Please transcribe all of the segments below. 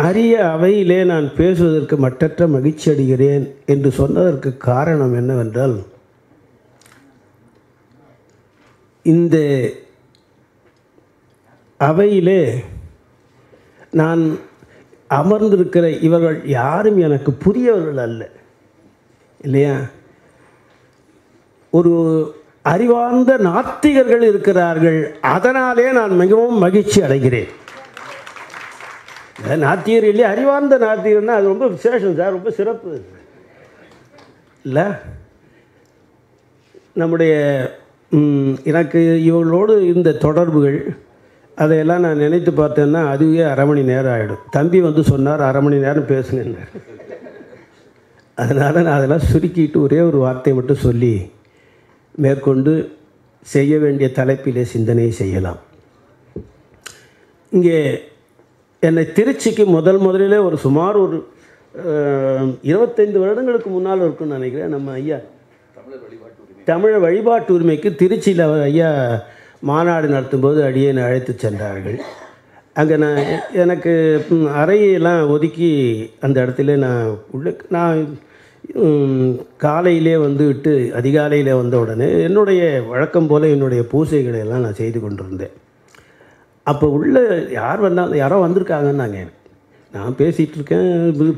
அரிய அவையிலே நான் பேசுவதற்கு மட்டற்ற மகிழ்ச்சி அடைகிறேன் என்று சொன்னதற்கு காரணம் என்னவென்றால், இந்த அவையிலே நான் அமர்ந்திருக்கிற இவர்கள் யாரும் எனக்கு புரியவர்கள் அல்ல, இல்லையா? ஒரு அறிவார்ந்த நாத்திகர்கள் இருக்கிறார்கள். அதனாலே நான் மிகவும் மகிழ்ச்சி அடைகிறேன். நாத்திகர் இல்லையா, அறிவார்ந்த நாத்திகர்னா அது ரொம்ப விசேஷம் சார், ரொம்ப சிறப்பு இல்லை? நம்முடைய எனக்கு இவங்களோடு இந்த தொடர்புகள் அதையெல்லாம் நான் நினைத்து பார்த்தேன்னா அதுவே அரை மணி நேரம் ஆகிடும். தம்பி வந்து சொன்னார் அரை மணி நேரம் பேசுங்கன்னு. அதனால் நான் அதெல்லாம் சுருக்கிட்டு ஒரே ஒரு வார்த்தை மட்டும் சொல்லி மேற்கொண்டு செய்ய வேண்டிய தலைப்பிலே சிந்தனை செய்யலாம். இங்கே என்னை திருச்சிக்கு முதலிலே ஒரு சுமார் ஒரு 25 வருடங்களுக்கு முன்னால் இருக்குன்னு நினைக்கிறேன். நம்ம ஐயா தமிழ் வழிபாட்டு உரிமைக்கு திருச்சியில் ஐயா மாநாடு நடத்தும்போது அடியேனை அழைத்து சென்றார்கள். அங்கே எனக்கு அறையெல்லாம் ஒதுக்கி அந்த இடத்துல நான் காலையிலே வந்துவிட்டு அதிகாலையில் வந்த உடனே என்னுடைய வழக்கம் போல் என்னுடைய பூஜைகளை எல்லாம் நான் செய்து கொண்டிருந்தேன். அப்போ உள்ள யாரோ வந்திருக்காங்கன்னாங்க. நான் பேசிகிட்டு இருக்கேன்,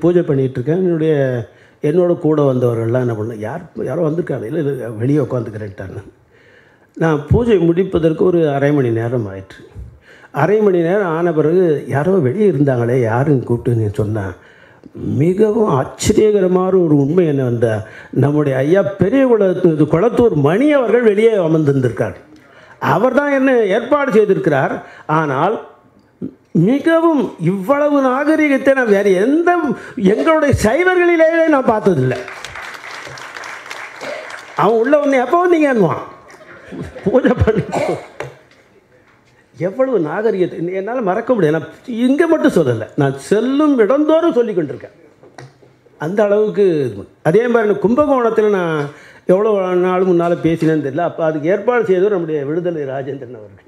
பூஜை பண்ணிகிட்ருக்கேன். என்னோட கூட வந்தவர்கள்லாம் என்ன பண்ண, யாரோ வந்திருக்காங்க, இல்லை வெளியே உட்காந்துக்கிறேன்ட்டாங்க. நான் பூஜை முடிப்பதற்கு ஒரு அரை மணி நேரம் ஆயிற்று. அரை மணி நேரம் ஆன பிறகு யாரோ வெளியே இருந்தாங்களே, யாருன்னு கூப்பிட்டுன்னு சொன்னால் மிகவும் ஆச்சரியகரமான ஒரு உண்மை என்ன வந்தால், நம்முடைய ஐயா பெரிய குளத்தூர் மணி அவர்கள் வெளியே அமர்ந்திருந்திருக்கார். அவர் தான் என்ன ஏற்பாடு செய்திருக்கிறார். ஆனால் மிகவும் இவ்வளவு நாகரிகத்தை நான் வேறு எங்களுடைய சைவர்களிலேயே நான் பார்த்ததில்லை. அவன் உள்ள வந்து எப்போ வந்தீங்கன்னுவான், பூஜை பண்ணி எவ்வளவு நாகரிகத்தை என்னால் மறக்க முடியாது. நான் இங்கே மட்டும் சொல்லலை, நான் செல்லும் இடந்தோறும் சொல்லி கொண்டிருக்கேன். அந்த அளவுக்கு அதே மாதிரி கும்பகோணத்தில் நான் எவ்வளோ நாள் முன்னால் பேசினேன்னு தெரியல. அப்போ அதுக்கு ஏற்பாடு செய்தவர் நம்முடைய விடுதலை ராஜேந்திரன் அவர்கள்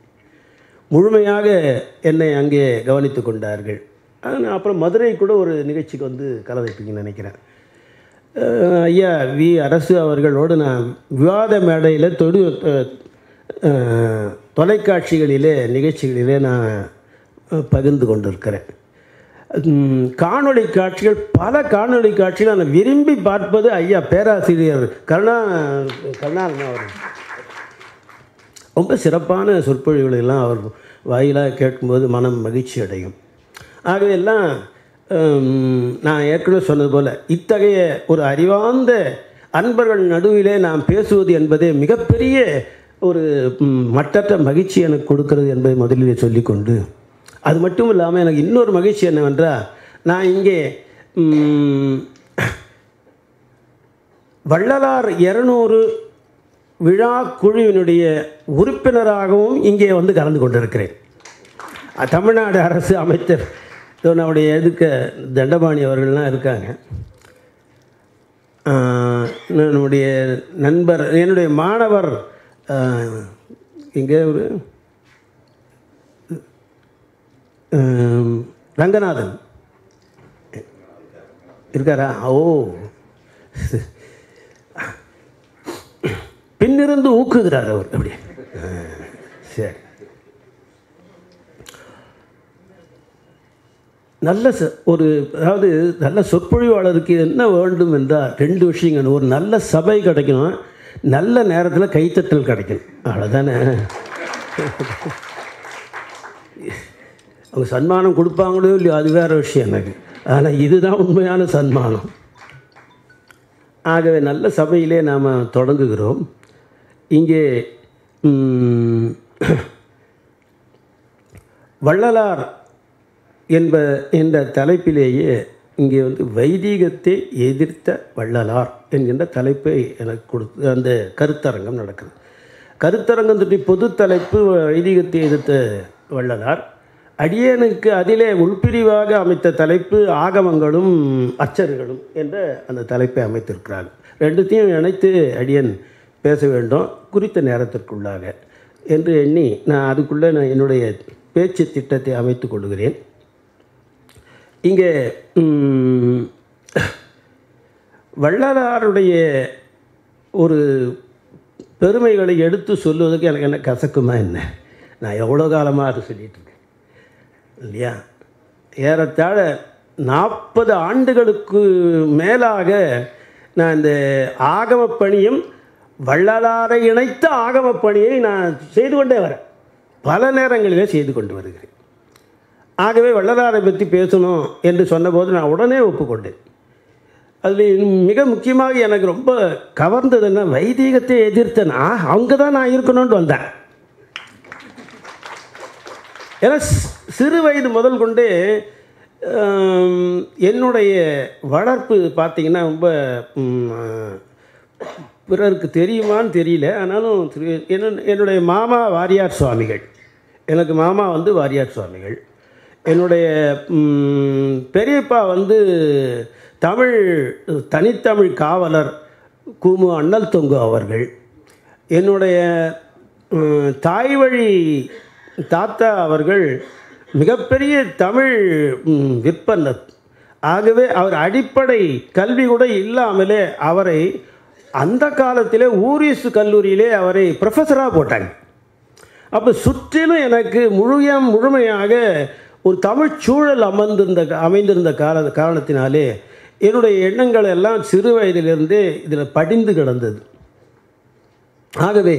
முழுமையாக என்னை அங்கே கவனித்து கொண்டார்கள். அப்புறம் மதுரை கூட ஒரு நிகழ்ச்சிக்கு வந்து கலந்துப்பீங்கன்னு நினைக்கிறேன். ஐயா வி அரசு அவர்களோடு நான் விவாத மேடையில் தொலைக்காட்சிகளிலே நிகழ்ச்சிகளிலே நான் பகிர்ந்து கொண்டிருக்கிறேன். காணொளி காட்சிகள், பல காணொளி காட்சிகள் நான் விரும்பி பார்ப்பது ஐயா பேராசிரியர் கருணாநிதி அவர்கள். ரொம்ப சிறப்பான சொற்பொழிவுகளெல்லாம் அவர் வாயிலாக கேட்கும்போது மனம் மகிழ்ச்சி அடையும். ஆகவே எல்லாம் நான் ஏற்கனவே சொன்னது போல் இத்தகைய ஒரு அறிவார்ந்த அன்பர்கள் நடுவிலே நாம் பேசுவது என்பதே மிகப்பெரிய ஒரு மட்டற்ற மகிழ்ச்சி எனக்கு கொடுக்கிறது என்பதை முதலிலே சொல்லிக்கொண்டு, அது மட்டும் இல்லாமல் எனக்கு இன்னொரு மகிழ்ச்சி என்னவென்றால், நான் இங்கே வள்ளலார் 200 விழா குழுவினுடைய உறுப்பினராகவும் இங்கே வந்து கலந்து கொண்டிருக்கிறேன். தமிழ்நாடு அரசு அமைச்சர் நம்முடைய தண்டபாணி அவர்கள்லாம் இருக்காங்க. நம்முடைய நண்பர், என்னுடைய மாணவர் இங்கே ஒரு ரங்கநாதன் இருக்காரா? ஓ, பின்னிருந்து ஊக்குகிறார் அவர். அப்படி சரி. அதாவது நல்ல சொற்பொழிவாளருக்கு என்ன வேண்டும் என்றால் 2 விஷயங்கள். ஒரு நல்ல சபை கிடைக்கணும், நல்ல நேரத்தில் கைத்தட்டல் கிடைக்கணும், அவ்வளோதானே. அவங்க சன்மானம் கொடுப்பாங்களோ இல்லையோ அது வேறு விஷயம் எனக்கு. ஆனால் இதுதான் உண்மையான சன்மானம். ஆகவே நல்ல சபையிலே நாம் தொடங்குகிறோம். இங்கே வள்ளலார் என்ற தலைப்பிலேயே இங்கே வந்து வைதீகத்தை எதிர்த்த வள்ளலார் என்கின்ற தலைப்பை எனக்கு கொடுத்து அந்த கருத்தரங்கம் நடக்குது. கருத்தரங்கம் தொட்டி பொது தலைப்பு வைதீகத்தை எதிர்த்த வள்ளலார். அடியனுக்கு அதிலே உள்பிரிவாக அமைத்த தலைப்பு ஆகமங்களும் அச்சர்களும் என்ற அந்த தலைப்பை அமைத்திருக்கிறார்கள். ரெண்டுத்தையும் இணைத்து அடியன் பேச வேண்டும் குறித்த நேரத்திற்குள்ளாக என்று எண்ணி நான் அதுக்குள்ளே என்னுடைய பேச்சு திட்டத்தை அமைத்து கொள்கிறேன். இங்கே வள்ளலாருடைய ஒரு பெருமைகளை எடுத்து சொல்லுவதற்கு எனக்கு என்ன கசக்குமா என்ன? நான் எவ்வளோ காலமாக அது சொல்லிகிட்ருக்கேன் இல்லையா? ஏறத்தாழ 40 ஆண்டுகளுக்கு மேலாக நான் இந்த ஆகமப் பணியும் வள்ளலாரை இணைத்த ஆகமப் பணியை நான் செய்து கொண்டே வரேன். பல நேரங்களிலே செய்து கொண்டு வருகிறேன். ஆகவே வள்ளலாரை பற்றி பேசணும் என்று சொன்னபோது நான் உடனே ஒப்புக்கொண்டேன். அதில் மிக முக்கியமாக எனக்கு ரொம்ப கவர்ந்ததுன்னா வைதீகத்தை எதிர்த்தேன். அவங்க தான் நான் இருக்கணும்னு வந்தேன். ஏன்னா சிறு வயது முதல் கொண்டே என்னுடைய வளர்ப்பு பார்த்திங்கன்னா ரொம்ப பிறருக்கு தெரியுமான்னு தெரியல. ஆனாலும் என்னுடைய மாமா வாரியார் சுவாமிகள், எனக்கு மாமா வந்து வாரியார் சுவாமிகள். என்னுடைய பெரியப்பா வந்து தனித்தமிழ் காவலர் கூமு அண்ணல் தொங்கு அவர்கள். என்னுடைய தாய் வழி தாத்தா அவர்கள் மிகப்பெரிய தமிழ் விற்பனர். ஆகவே அவர் அடிப்படை கல்வி கூட இல்லாமலே அவரை அந்த காலத்திலே ஊரிசு கல்லூரியிலே அவரை ப்ரொஃபஸராக போட்டாங்க. அப்போ சுற்றிலும் எனக்கு முழுமையாக ஒரு தமிழ் சூழல் அமைந்திருந்த காரணத்தினாலே என்னுடைய எண்ணங்கள் எல்லாம் சிறு வயதிலிருந்தே இதில் படிந்து கிடந்தது. ஆகவே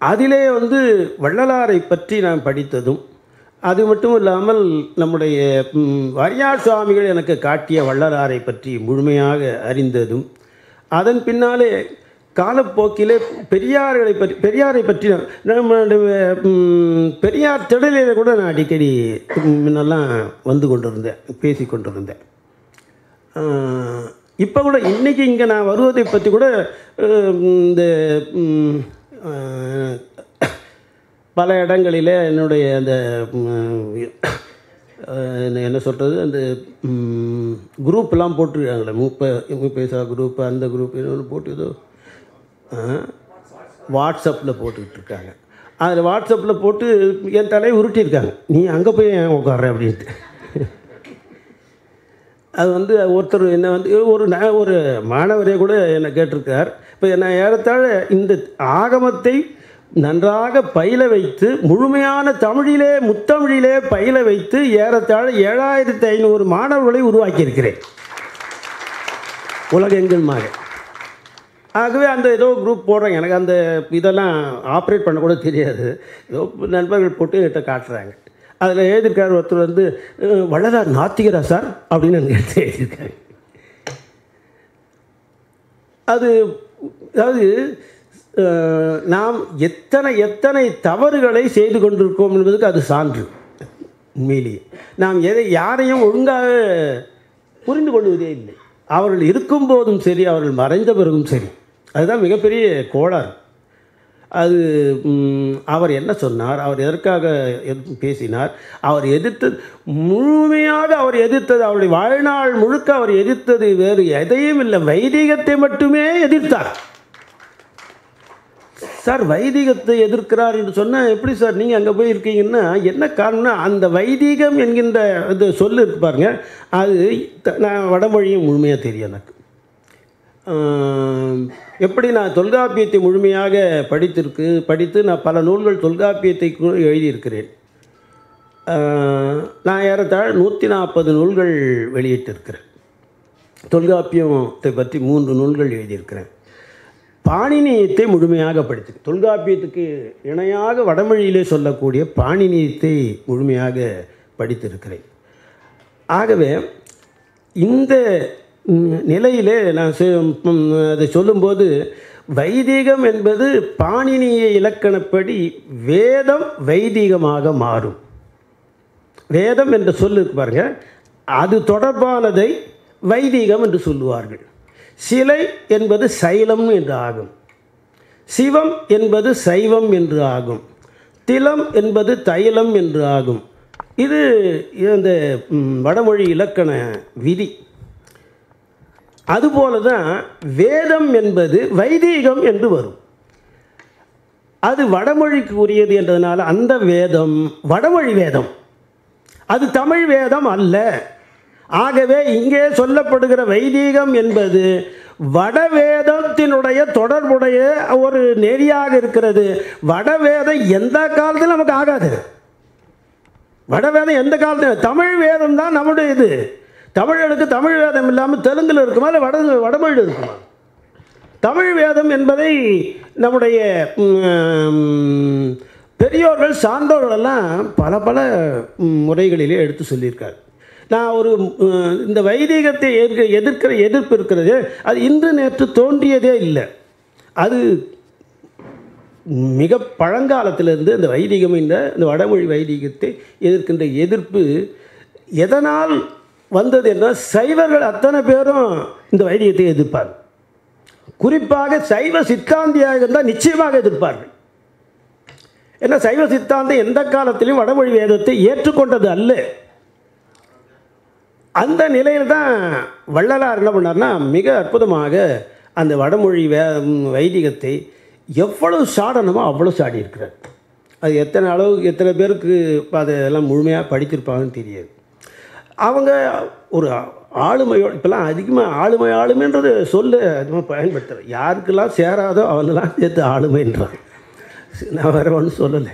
அதிலே வந்து வள்ளலாரை பற்றி நான் படித்ததும், அது மட்டும் இல்லாமல் நம்முடைய வாரியார் சுவாமிகள் எனக்கு காட்டிய வள்ளலாரை பற்றி முழுமையாக அறிந்ததும், அதன் பின்னாலே காலப்போக்கிலே பெரியாரை பற்றி பெரியார் திடலில் கூட நான் அடிக்கடி முன்னெல்லாம் வந்து கொண்டிருந்தேன், பேசி கொண்டிருந்தேன். இப்போ கூட இன்றைக்கி இங்கே நான் வருவதை பற்றி கூட இந்த பல இடங்களில் என்னுடைய அந்த என்ன சொல்கிறது, அந்த குரூப்பெலாம் போட்டிருக்காங்களே, மூப்பேசா குரூப்பு, அந்த குரூப் இன்னொன்று போட்டு ஏதோ வாட்ஸ்அப்பில் போட்டுக்கிட்டு இருக்காங்க. அதில் வாட்ஸ்அப்பில் போட்டு என் தலையை உருட்டியிருக்காங்க, நீ அங்கே போய் ஏன் உட்கார்ற அப்படின்ட்டு. அது வந்து ஒருத்தர் என்ன வந்து ஒரு மாணவரே கூட என்னை கேட்டிருக்கார். இப்போ நான் ஏறத்தாழ இந்த ஆகமத்தை நன்றாக பயில வைத்து முழுமையான தமிழிலே முத்தமிழிலே பயில வைத்து ஏறத்தாழ 7500 மாணவர்களை உருவாக்கியிருக்கிறேன் உலகெங்குமாக. ஆகவே அந்த ஏதோ குரூப் போடுறாங்க, எனக்கு அந்த இதெல்லாம் ஆப்ரேட் பண்ணக்கூட தெரியாது. ஏதோ நண்பர்கள் போட்டு என்கிட்ட காட்டுறாங்க. அதில் எழுதியிருக்கார் ஒருத்தர் வந்து, வள்ளலார் நாத்திகரா சார் அப்படின்னு எனக்கு எடுத்து எழுதியிருக்காரு. அதாவது நாம் எத்தனை தவறுகளை செய்து கொண்டிருக்கோம் என்பதுக்கு அது சான்று. உண்மையிலேயே நாம் யாரையும் ஒழுங்காக புரிந்து கொள்வதே இல்லை. அவர்கள் இருக்கும்போதும் சரி, அவர்கள் மறைந்த பிறகும் சரி, அதுதான் மிகப்பெரிய கோளாறு. அது அவர் என்ன சொன்னார், அவர் எதற்காக பேசினார், அவர் எதிர்த்தது முழுமையாக அவருடைய வாழ்நாள் முழுக்க அவர் எதிர்த்தது வேறு எதையும் இல்லை, வைதிகத்தை மட்டுமே எதிர்த்தார். சார் வைதிகத்தை எதிர்க்கிறார் என்று சொன்னால் எப்படி சார் நீங்கள் அங்கே போய் இருக்கீங்கன்னா என்ன காரணம்னா, அந்த வைதிகம் என்கின்ற இது சொல்லு இருக்கு பாருங்க, அது நான் வடமொழியும் முழுமையாக தெரியும் எனக்கு. எப்படி நான் தொல்காப்பியத்தை முழுமையாக படித்து நான் பல நூல்கள் தொல்காப்பியத்தை எழுதியிருக்கிறேன். நான் ஏறத்தாழ 140 நூல்கள் வெளியிட்டிருக்கிறேன். தொல்காப்பியத்தை பற்றி 3 நூல்கள் எழுதியிருக்கிறேன். பாணினியத்தை முழுமையாக படித்தேன். தொல்காப்பியத்துக்கு இணையாக வடமொழியிலே சொல்லக்கூடிய பாணினியத்தை முழுமையாக படித்திருக்கிறேன். ஆகவே இந்த நிலையிலே நான் அதை சொல்லும்போது, வைதிகம் என்பது பாணினிய இலக்கணப்படி வேதம் வைதிகமாக மாறும். வேதம் என்ற சொல்லு பாருங்க, அது தொடர்பானதை வைதிகம் என்று சொல்லுவார்கள். சிலை என்பது சைலம் என்று ஆகும், சிவம் என்பது சைவம் என்று ஆகும், திலம் என்பது தைலம் என்று ஆகும். இது இந்த வடமொழி இலக்கண விதி. அதுபோல தான் வேதம் என்பது வைதீகம் என்று வரும். அது வடமொழிக்கு உரியது என்றதுனால அந்த வேதம் வடமொழி வேதம். அது தமிழ் வேதம் அல்ல. ஆகவே இங்கே சொல்லப்படுகிற வைதீகம் என்பது வடவேதத்தினுடைய தொடர்புடைய ஒரு நெறியாக இருக்கிறது. வடவேதம் எந்த காலத்திலும் நமக்கு ஆகாது. வடவேதம் எந்த காலத்தில், தமிழ் வேதம் தான் நம்முடைய இது. தமிழர்களுக்கு தமிழ் வேதம் இல்லாமல் தெலுங்கில் இருக்குமா, இல்லை வடமொழி இருக்குமா? தமிழ் வேதம் என்பதை நம்முடைய பெரியோர்கள் சான்றோர்களெல்லாம் பல பல முறைகளிலே எடுத்து சொல்லியிருக்கார். நான் ஒரு இந்த வைதீகத்தை எதிர்ப்பு இருக்கிறது, அது இன்று நேற்று தோன்றியதே இல்லை. அது மிக பழங்காலத்திலிருந்து இந்த வைதிகம், இந்த வடமொழி வைதிகத்தை எதிர்க்கின்ற எதிர்ப்பு எதனால் வந்தது என்றால், சைவர்கள் அத்தனை பேரும் இந்த வைதிகத்தை எதிர்ப்பார்கள். குறிப்பாக சைவ சித்தாந்தியாக இருந்தால் நிச்சயமாக எதிர்ப்பார்கள். ஏன்னா சைவ சித்தாந்தம் எந்த காலத்திலும் வடமொழி வேதத்தை ஏற்றுக்கொண்டது அல்ல. அந்த நிலையில் தான் வள்ளலார் என்ன பண்ணார்னா, மிக அற்புதமாக அந்த வடமொழி வைதிகத்தை எவ்வளவு சாடணுமோ அவ்வளோ சாடி இருக்கிறார். அது எத்தனை பேருக்கு அதெல்லாம் முழுமையாக படித்திருப்பாங்கன்னு தெரியாது. அவங்க ஒரு ஆளுமையோடு, இப்போல்லாம் அதிகமாக ஆளுமைன்றது சொல்ல அதிகமாக பயன்படுத்துகிறேன். யாருக்கெல்லாம் சேராதோ அவனெல்லாம் சேர்த்து ஆளுமைன்றான். நான் வேறு ஒன்றும் சொல்லலை.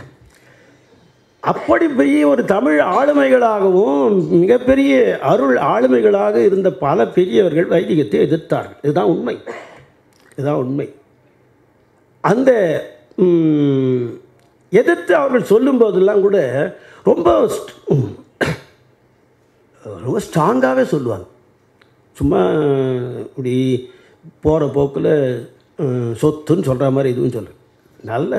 அப்படி பெரிய ஒரு தமிழ் ஆளுமைகளாகவும் மிகப்பெரிய அருள் ஆளுமைகளாக இருந்த பல பெரியவர்கள் வைதிகத்தை எதிர்த்தார்கள். இதுதான் உண்மை. அந்த எதிர்த்து அவர்கள் சொல்லும்போதெல்லாம் கூட ரொம்ப ஸ்ட்ராங்காகவே சொல்லுவாங்க. சும்மா இப்படி போகிற போக்கில் சொத்துன்னு சொல்கிற மாதிரி இதுவும் சொல்ல, நல்ல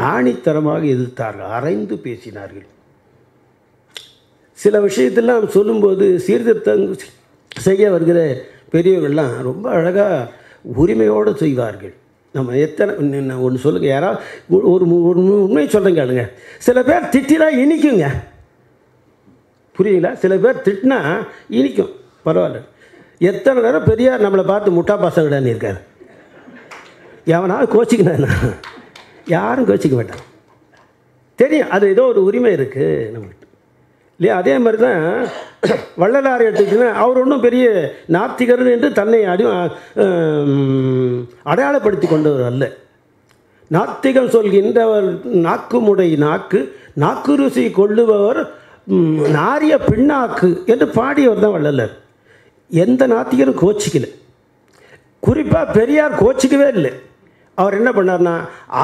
ஆணித்தரமாக எதிர்த்தார்கள், அரைந்து பேசினார்கள். சில விஷயத்தெல்லாம் சொல்லும்போது சீர்திருத்தம் செய்ய வருகிற பெரியவர்கள்லாம் ரொம்ப அழகாக உரிமையோடு செய்வார்கள். நம்ம எத்தனை ஒன்று சொல்லுங்கள், யாராவது ஒரு உண்மை சொல்கிறேங்க கேளுங்க. சில பேர் திட்டினா இனிக்குங்க, புரியுங்களா? சில பேர் திட்டினா இனிக்கும், பரவாயில்ல. எத்தனை நேரம் பெரியார் நம்மளை பார்த்து முட்டா பசங்கடான்னு இருக்கார். எவனாவது கோச்சிக்கினா? யாரும் கோச்சிக்க மாட்டாங்க. தெரியும் அது ஏதோ ஒரு உரிமை இருக்குது நம்மகிட்ட, இல்லையா? அதே மாதிரி தான் வள்ளலார் எடுத்துக்கிட்டீங்கன்னா, அவர் ஒன்றும் பெரிய நாத்திகர் என்று தன்னை அடையாளப்படுத்தி கொண்டவர் அல்ல. நாத்திகம் சொல்கின்றவர் நாக்குமுடை நாக்கு ருசி கொள்ளுபவர் நாரிய பின்னாக்கு என்று பாடியவர் தான் வள்ளலார். எந்த நாத்திகரும் கோச்சிக்கல. குறிப்பாக பெரியார் கோச்சிக்கவே இல்லை. அவர் என்ன பண்ணார்னா,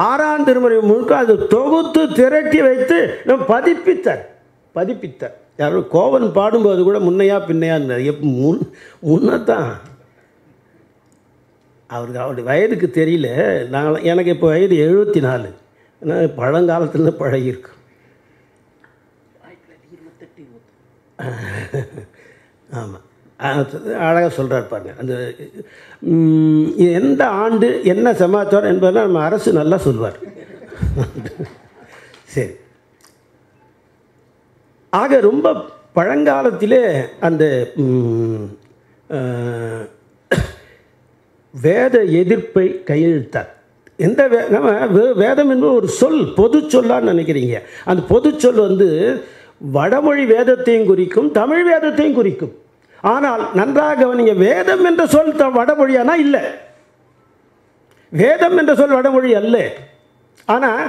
6ஆம் திருமுறை முழுக்க அது தொகுத்து திரட்டி வைத்து நம்ம பதிப்பித்தார். யாரும் கோவன் பாடும்போது கூட முன்னையா பின்னையா இருந்தார். முன்னதான் அவருடைய வயதுக்கு தெரியல. எனக்கு இப்போ வயது 74. ஏன்னா பழங்காலத்துலேருந்து பழகிருக்கு. ஆமாம், அழகாக சொல்கிறார் பாருங்க. அந்த எந்த ஆண்டு என்ன சமாச்சாரம் என்பதெல்லாம் நம்ம அரசு நல்லா சொல்வார். சரி, ஆக ரொம்ப பழங்காலத்திலே அந்த வேத எதிர்ப்பை கையெழுத்தார். எந்த நம்ம வேதம் என்பது ஒரு சொல், பொது சொல்லான்னு நினைக்கிறீங்க. அந்த பொது சொல் வடமொழி வேதத்தையும் குறிக்கும், தமிழ் வேதத்தையும் குறிக்கும். ஆனால் நன்றாக கவனிங்க, வேதம் என்ற சொல் வடமொழியானா இல்லை. வேதம் என்ற சொல் வடமொழி அல்ல. ஆனால்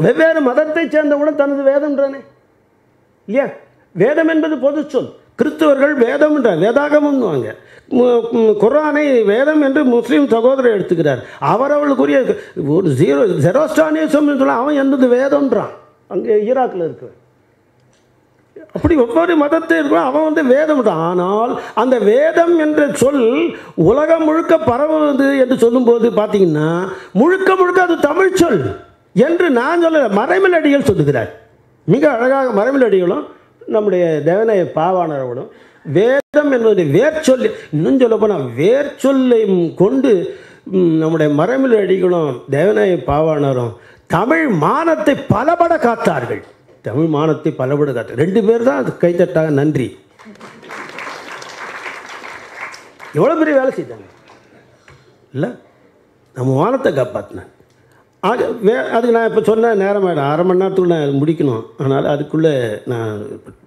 வெவ்வேறு மதத்தை சேர்ந்தவுடன் தனது வேதம்ன்றானே, இல்லையா? வேதம் என்பது பொது சொல். கிறிஸ்தவர்கள் வேதம்ன்ற வேதாகமம்னுவாங்க. குர்ஆனை வேதம் என்று முஸ்லீம் சகோதரர் எடுத்துக்கிறார். அவர்களுக்குரிய ஒரு ஜெரோஸ்டானிசம் சொன்னால் அவன் என்னது வேதம்ன்றான். அங்கே ஈராக்கில் இருக்கிற அப்படி ஒவ்வொரு மதத்தை இருக்கிறோம், அவன் வேதம் தான். ஆனால் அந்த வேதம் என்ற சொல் உலகம் முழுக்க பரவுவது என்று சொல்லும்போது பார்த்தீங்கன்னா முழுக்க அது தமிழ் சொல் என்று நான் சொல்ல மறைமலடிகள் சொல்லுகிறார். மிக அழகாக மறைமலடிகளும் நம்முடைய தேவநாய பாவாணர்களும் வேதம் என்பது வேர்ச்சொல், இன்னும் சொல்ல போனால் வேர்ச்சொல்லை கொண்டு நம்முடைய மறைமலடிகளும் தேவநாய பாவாணரும் தமிழ் மானத்தை பலபட காத்தார்கள். தமிழ் மானத்தை பலபட காத்தார். 2 பேர் தான் அது கைத்தட்டாங்க. நன்றி. எவ்வளோ பெரிய வேலை செய்தாங்க இல்லை? நம்ம மானத்தை காப்பாற்றினாங்க. அதுக்கு நான் இப்போ சொன்ன நேரம் ஆகிடும், அரை மணி நேரத்துக்குள்ள நான் முடிக்கணும். அதனால் அதுக்குள்ளே நான்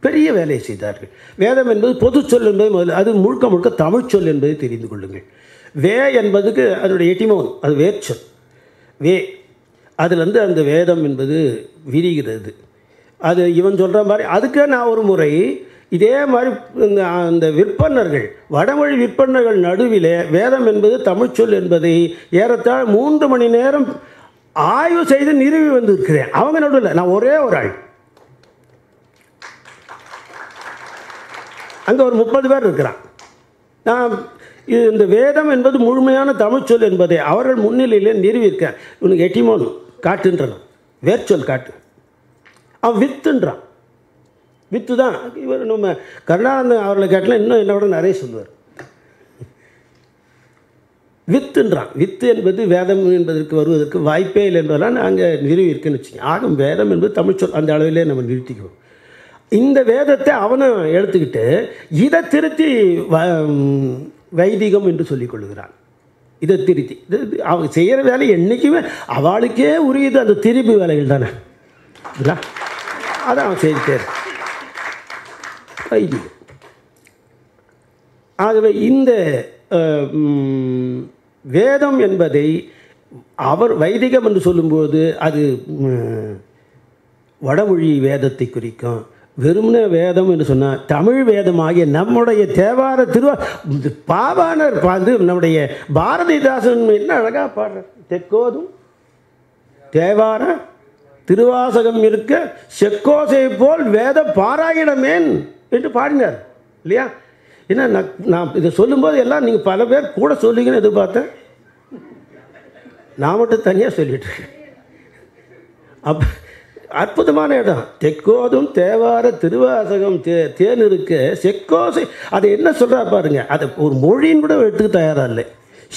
பெரிய வேலையை செய்தார்கள். வேதம் என்பது பொது சொல் என்பது முதல்ல, அது முழுக்க முழுக்க தமிழ் சொல் என்பதை தெரிந்து கொள்ளுங்கள். வே என்பதுக்கு அதனுடைய எட்டிமோன், அது வேர்ச்சொல். வே அதுலேருந்து அந்த வேதம் என்பது விரிகிறது. அது இவன் சொல்கிற மாதிரி அதுக்கு நான் ஒரு முறை இதே மாதிரி அந்த விற்பனர்கள், வடமொழி விற்பனர்கள் நடுவிலே வேதம் என்பது தமிழ்ச்சொல் என்பதை ஏறத்தாழ 3 மணி நேரம் ஆய்வு செய்து நிறுவி வந்திருக்கிறேன். அவங்க நடுவில் நான் ஒரே ஒரு ஆள், அங்கே ஒரு 30 பேர் இருக்கிறான். நான் இந்த வேதம் என்பது முழுமையான தமிழ்ச்சொல் என்பதை அவர்கள் முன்னிலையிலே நிறுவியிருக்கேன். இவனுக்கு எட்டிமோன் காட்டுன்றான், வேர்ச்சொல் காட்டு. அவன் வித்துன்றான், வித்து தான். இவர் நம்ம கருணானந்தன் அவர்களை கேட்டால் இன்னும் என்னோட நிறைய சொல்லுவார். வித்துன்றான். வித்து என்பது வேதம் என்பதற்கு வருவதற்கு வாய்ப்பே இல்லை என்பதெல்லாம் நாங்கள் நிறுவியிருக்குன்னு வச்சுக்கோங்க. ஆகும் வேதம் என்பது தமிழ்ச்சொல், அந்த அளவிலே நம்ம நிறுத்திக்குவோம். இந்த வேதத்தை அவனும் எடுத்துக்கிட்டு இதை திருத்தி வைதிகம் என்று சொல்லிக் கொள்கிறான். இதை திருத்தி அவன் செய்கிற வேலை என்றைக்குமே அவளுக்கே உரியது அந்த திருப்பி வேலைகள் தானே, அதான் அவன் செய்துட்டே வைதிகம். ஆகவே இந்த வேதம் என்பதை அவர் வைதிகம் என்று சொல்லும்போது அது வடமொழி வேதத்தை குறிக்கும். வெறுமனே வேதம் என்று சொன்னால் தமிழ் வேதமாகிய நம்முடைய தேவார பாவாணர் வந்து நம்முடைய பாரதிதாசன் என்ன அழகாக பாடுறார். தெற்கோதும் தேவார திருவாசகம் இருக்க செக்கோசை போல் வேத பாராயணமேன் என்று பாடினார் இல்லையா? ஏன்னா நான் இதை சொல்லும்போது எல்லாம் நீங்கள் பல பேர் கூட சொல்லிங்கன்னு எதிர்பார்த்தேன். நான் மட்டும் தனியாக சொல்லிட்டுருக்கேன். அப்போ அற்புதமான இடம். தெற்கோதும் தேவார திருவாசகம் தேன் இருக்க செக்கோசை, அதை என்ன சொல்கிறா பாருங்க. அதை ஒரு மொழின்னு கூட எடுத்துக்க தயாராக இல்லை.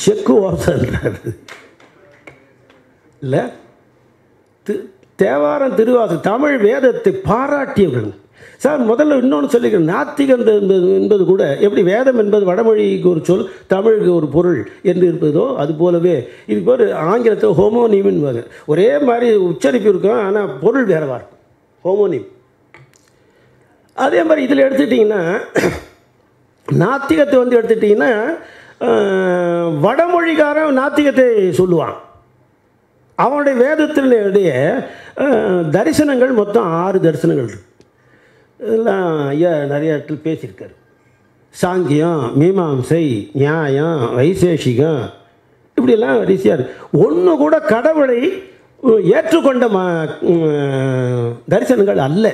செக்கு ஓசைன்றார் இல்லை. தேவாரம் திருவாசகம் தமிழ் வேதத்தை பாராட்டியவர்கள். சார் முதல்ல இன்னொன்று சொல்லிக்கிறேன். நாத்திகம் என்பது கூட எப்படி வேதம் என்பது வடமொழிக்கு ஒரு சொல், தமிழுக்கு ஒரு பொருள் என்று இருப்பதோ அது போலவே இது ஒரு ஆங்கிலத்தில் ஹோமோனிம்னு ஒரே மாதிரி உச்சரிப்பு இருக்கும், ஆனால் பொருள் வேறவா இருக்கும். ஹோமோனிம். அதே மாதிரி இதில் எடுத்துக்கிட்டிங்கன்னா நாத்திகத்தை வந்து எடுத்துக்கிட்டிங்கன்னா வடமொழிக்காரன் நாத்திகத்தை சொல்லுவான். அவனுடைய வேதத்தினுடைய தரிசனங்கள் மொத்தம் 6 தரிசனங்கள் இருக்கு. இதெல்லாம் ஐயா நிறைய இடத்துல பேசியிருக்காரு. சாங்கியம், மீமாம்சை, நியாயம், வைசேஷிகம், இப்படியெல்லாம் வரிசையாக இருக்கு. ஒன்று கூட கடவுளை ஏற்றுக்கொண்ட தரிசனங்கள் அல்ல.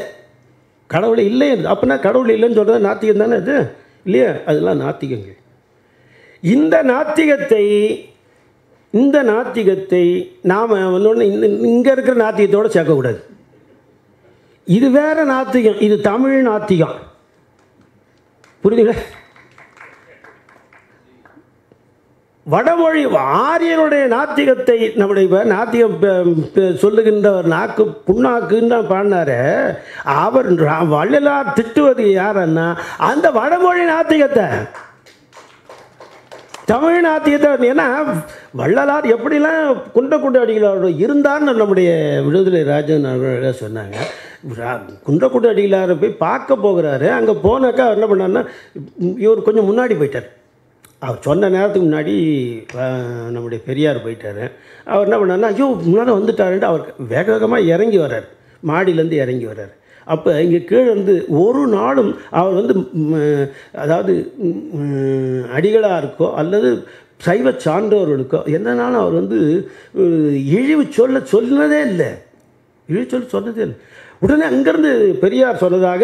கடவுளை இல்லை அப்படின்னா கடவுள் இல்லைன்னு சொல்கிறது நாத்திகம் தானே அது இல்லையா? அதெல்லாம் நாத்திகங்கள். இந்த நாத்திகத்தை நாம் ஒன்று இங்கே இருக்கிற நாத்திகத்தோடு சேர்க்கக்கூடாது. இது வேற நாத்திகம், இது தமிழ் நாத்திகம். புரியுதுங்களா? வடமொழி ஆரியனுடைய நாத்திகத்தை நம்முடைய நாத்திகம் சொல்லுகின்றவர் நாக்கு புண்ணாக்குன்னு தான் பாடினாரு. அவர் வள்ளலார் திட்டுவது யாருன்னா அந்த வடமொழி நாத்திகத்தை, தமிழ் நாத்தியத்தை. ஏன்னா வள்ளலார் எப்படிலாம் குன்றக்குடி அடிகளாரோட இருந்தார்னு நம்முடைய விடுதலை ராஜன் அவர்கள் சொன்னாங்க. குன்றக்குடி அடிகளாரை போய் பார்க்க போகிறாரு. அங்கே போனாக்கா அவர் என்ன பண்ணார்னா இவர் கொஞ்சம் முன்னாடி போயிட்டார். அவர் சொன்ன நேரத்துக்கு முன்னாடி நம்முடைய பெரியார் போயிட்டார். அவர் என்ன பண்ணார்னா ஐயோ முன்னாடி வந்துட்டாருன்ட்டு அவர் வேக வேகமாக இறங்கி வர்றார், மாடியிலேருந்து இறங்கி வர்றார். அப்போ இங்கே கீழே இருந்து ஒரு நாளும் அவர் வந்து அதாவது அடிகளாருக்கோ அல்லது சைவ சான்றோர்களுக்கோ எந்த நாளும் அவர் வந்து இழிவு சொன்னதே இல்லை. இழிவு சொன்னதே இல்லை. உடனே அங்கேருந்து பெரியார் சொன்னதாக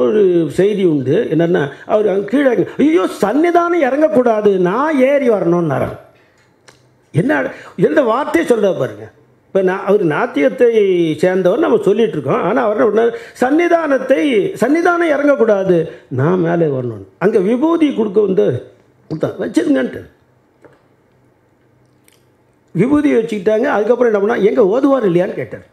ஒரு செய்தி உண்டு. என்னென்னா அவர் அங்கே கீழே ஐயோ சன்னிதானம் இறங்கக்கூடாது, நான் ஏறி வரணும்னாரு. என்ன எந்த வார்த்தையை சொல்ல பாருங்க. இப்போ அவர் நாத்தியத்தை சேர்ந்தவர் நம்ம சொல்லிகிட்டு இருக்கோம். ஆனால் அவர் சன்னிதானம் இறங்கக்கூடாது, நான் மேலே வரணும். அங்கே விபூதி கொடுத்தா வச்சுருங்கன்ட்டு விபூதி வச்சுக்கிட்டாங்க. அதுக்கப்புறம் என்ன பண்ணால் எங்கே ஓதுவார் இல்லையான்னு கேட்டார்.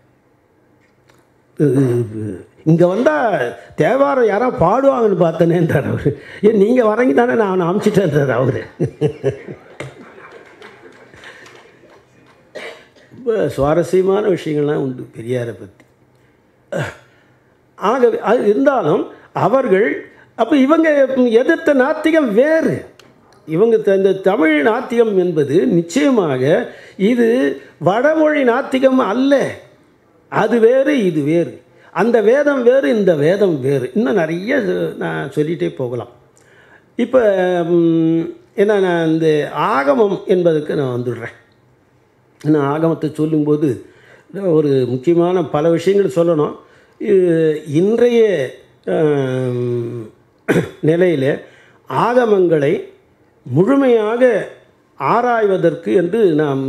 இங்கே வந்தால் தேவாரம் யாராவது பாடுவாங்கன்னு பார்த்தனேன்றார் அவர். ஏன் நீங்கள் வரங்க தானே நான் அவனை அனுப்பிச்சிட்டேன்றார் அவர். ரொம்ப சுவாரஸ்யமான விஷயங்கள்லாம் உண்டு பெரியாரை பற்றி. ஆகவே அது இருந்தாலும் அவர்கள் அப்போ இவங்க எதிர்த்த நாத்திகம் வேறு. இவங்க இந்த தமிழ் நாத்திகம் என்பது நிச்சயமாக இது வடமொழி நாத்திகம் அல்ல. அது வேறு, இது வேறு. அந்த வேதம் வேறு, இந்த வேதம் வேறு. இன்னும் நிறைய நான் சொல்லிகிட்டே போகலாம். இப்போ என்ன, நான் இந்த ஆகமம் என்பதுக்கு நான் வந்துடுறேன். நான் ஆகமத்தை சொல்லும்போது ஒரு முக்கியமான பல விஷயங்கள் சொல்லணும். இன்றைய நிலையில் ஆகமங்களை முழுமையாக ஆராய்வதற்கு என்று நாம்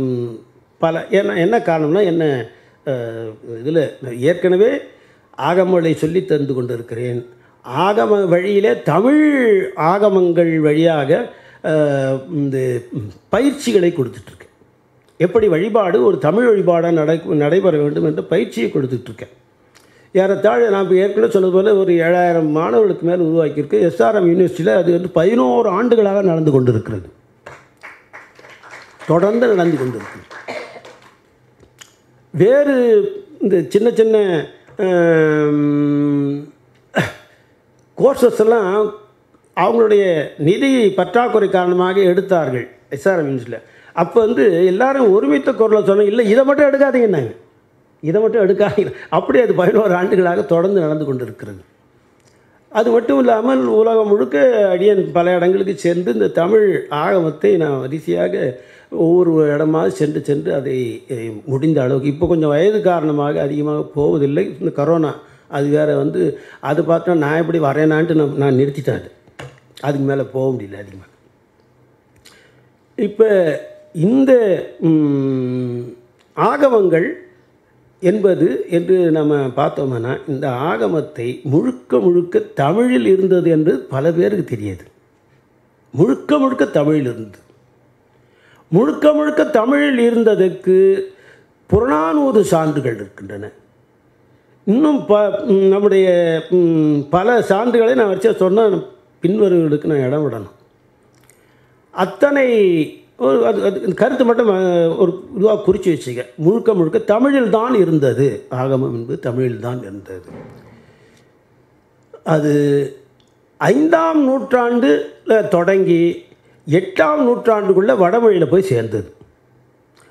பல என்ன காரணம்னா என்ன இதில் ஏற்கனவே ஆகமங்களை சொல்லி தந்து கொண்டிருக்கிறேன். ஆகம வழியிலே தமிழ் ஆகமங்கள் வழியாக இந்த பயிற்சிகளை கொடுத்துட்ருக்கேன். எப்படி வழிபாடு ஒரு தமிழ் வழிபாடாக நடைபெற வேண்டும் என்ற பயிற்சியை கொடுத்துட்ருக்கேன். ஏறத்தாழ நான் இப்போ ஏற்கனவே சொன்னது போல் ஒரு 7000 மாணவர்களுக்கு மேலே உருவாக்கியிருக்கு. எஸ்ஆர்எம் யூனிவர்சிட்டியில் அது வந்து 11 ஆண்டுகளாக நடந்து கொண்டிருக்கிறது. தொடர்ந்து நடந்து கொண்டிருக்கிறது. வேறு இந்த சின்ன சின்ன கோர்சஸ் எல்லாம் அவங்களுடைய நிதி பற்றாக்குறை காரணமாக எடுத்தார்கள் எஸ்ஆர்எம் யூனிவர்சிட்டியில். அப்போ வந்து எல்லாரும் ஒருமித்த குரலில் சொன்னாங்க, இல்லை இதை மட்டும் எடுக்காதீங்கன்னாங்க, இதை மட்டும் எடுக்காதீங்க. அப்படி அது 11 ஆண்டுகளாக தொடர்ந்து நடந்து கொண்டிருக்கிறது. அது மட்டும் இல்லாமல் உலகம் முழுக்க அடியன் பல இடங்களுக்கு சென்று இந்த தமிழ் ஆகமத்தை நான் வரிசையாக ஒவ்வொரு இடமாக சென்று அதை முடிந்த அளவுக்கு, இப்போ கொஞ்சம் வயது காரணமாக அதிகமாக போவதில்லை. இந்த கரோனா அது வேறு வந்து அது பார்த்தா நான் எப்படி வரேனான்ட்டு நான் நிறுத்திட்டேன். அதுக்கு மேலே போக முடியல அதிகமாக. இப்போ இந்த ஆகமங்கள் என்பது என்று நம்ம பார்த்தோம்னா, இந்த ஆகமத்தை முழுக்க தமிழில் இருந்தது என்று பல பேருக்கு தெரியாது. முழுக்க தமிழில் இருந்தது. முழுக்க தமிழில் இருந்ததற்கு புறநானூறு சான்றுகள் இருக்கின்றன. இன்னும் நம்முடைய பல சான்றுகளை நான் வச்சு சொன்னால் பின்வருவர்களுக்கு நான் இடம் விடணும். அத்தனை அது கருத்து மட்டும் ஒரு இதுவாக குறித்து வச்சுக்க. முழுக்க தமிழில் தான் இருந்தது. ஆகமம் என்பது தமிழில் தான் இருந்தது. அது 5ஆம் நூற்றாண்டில் தொடங்கி 8ஆம் நூற்றாண்டுக்குள்ளே வடமொழியில் போய் சேர்ந்தது.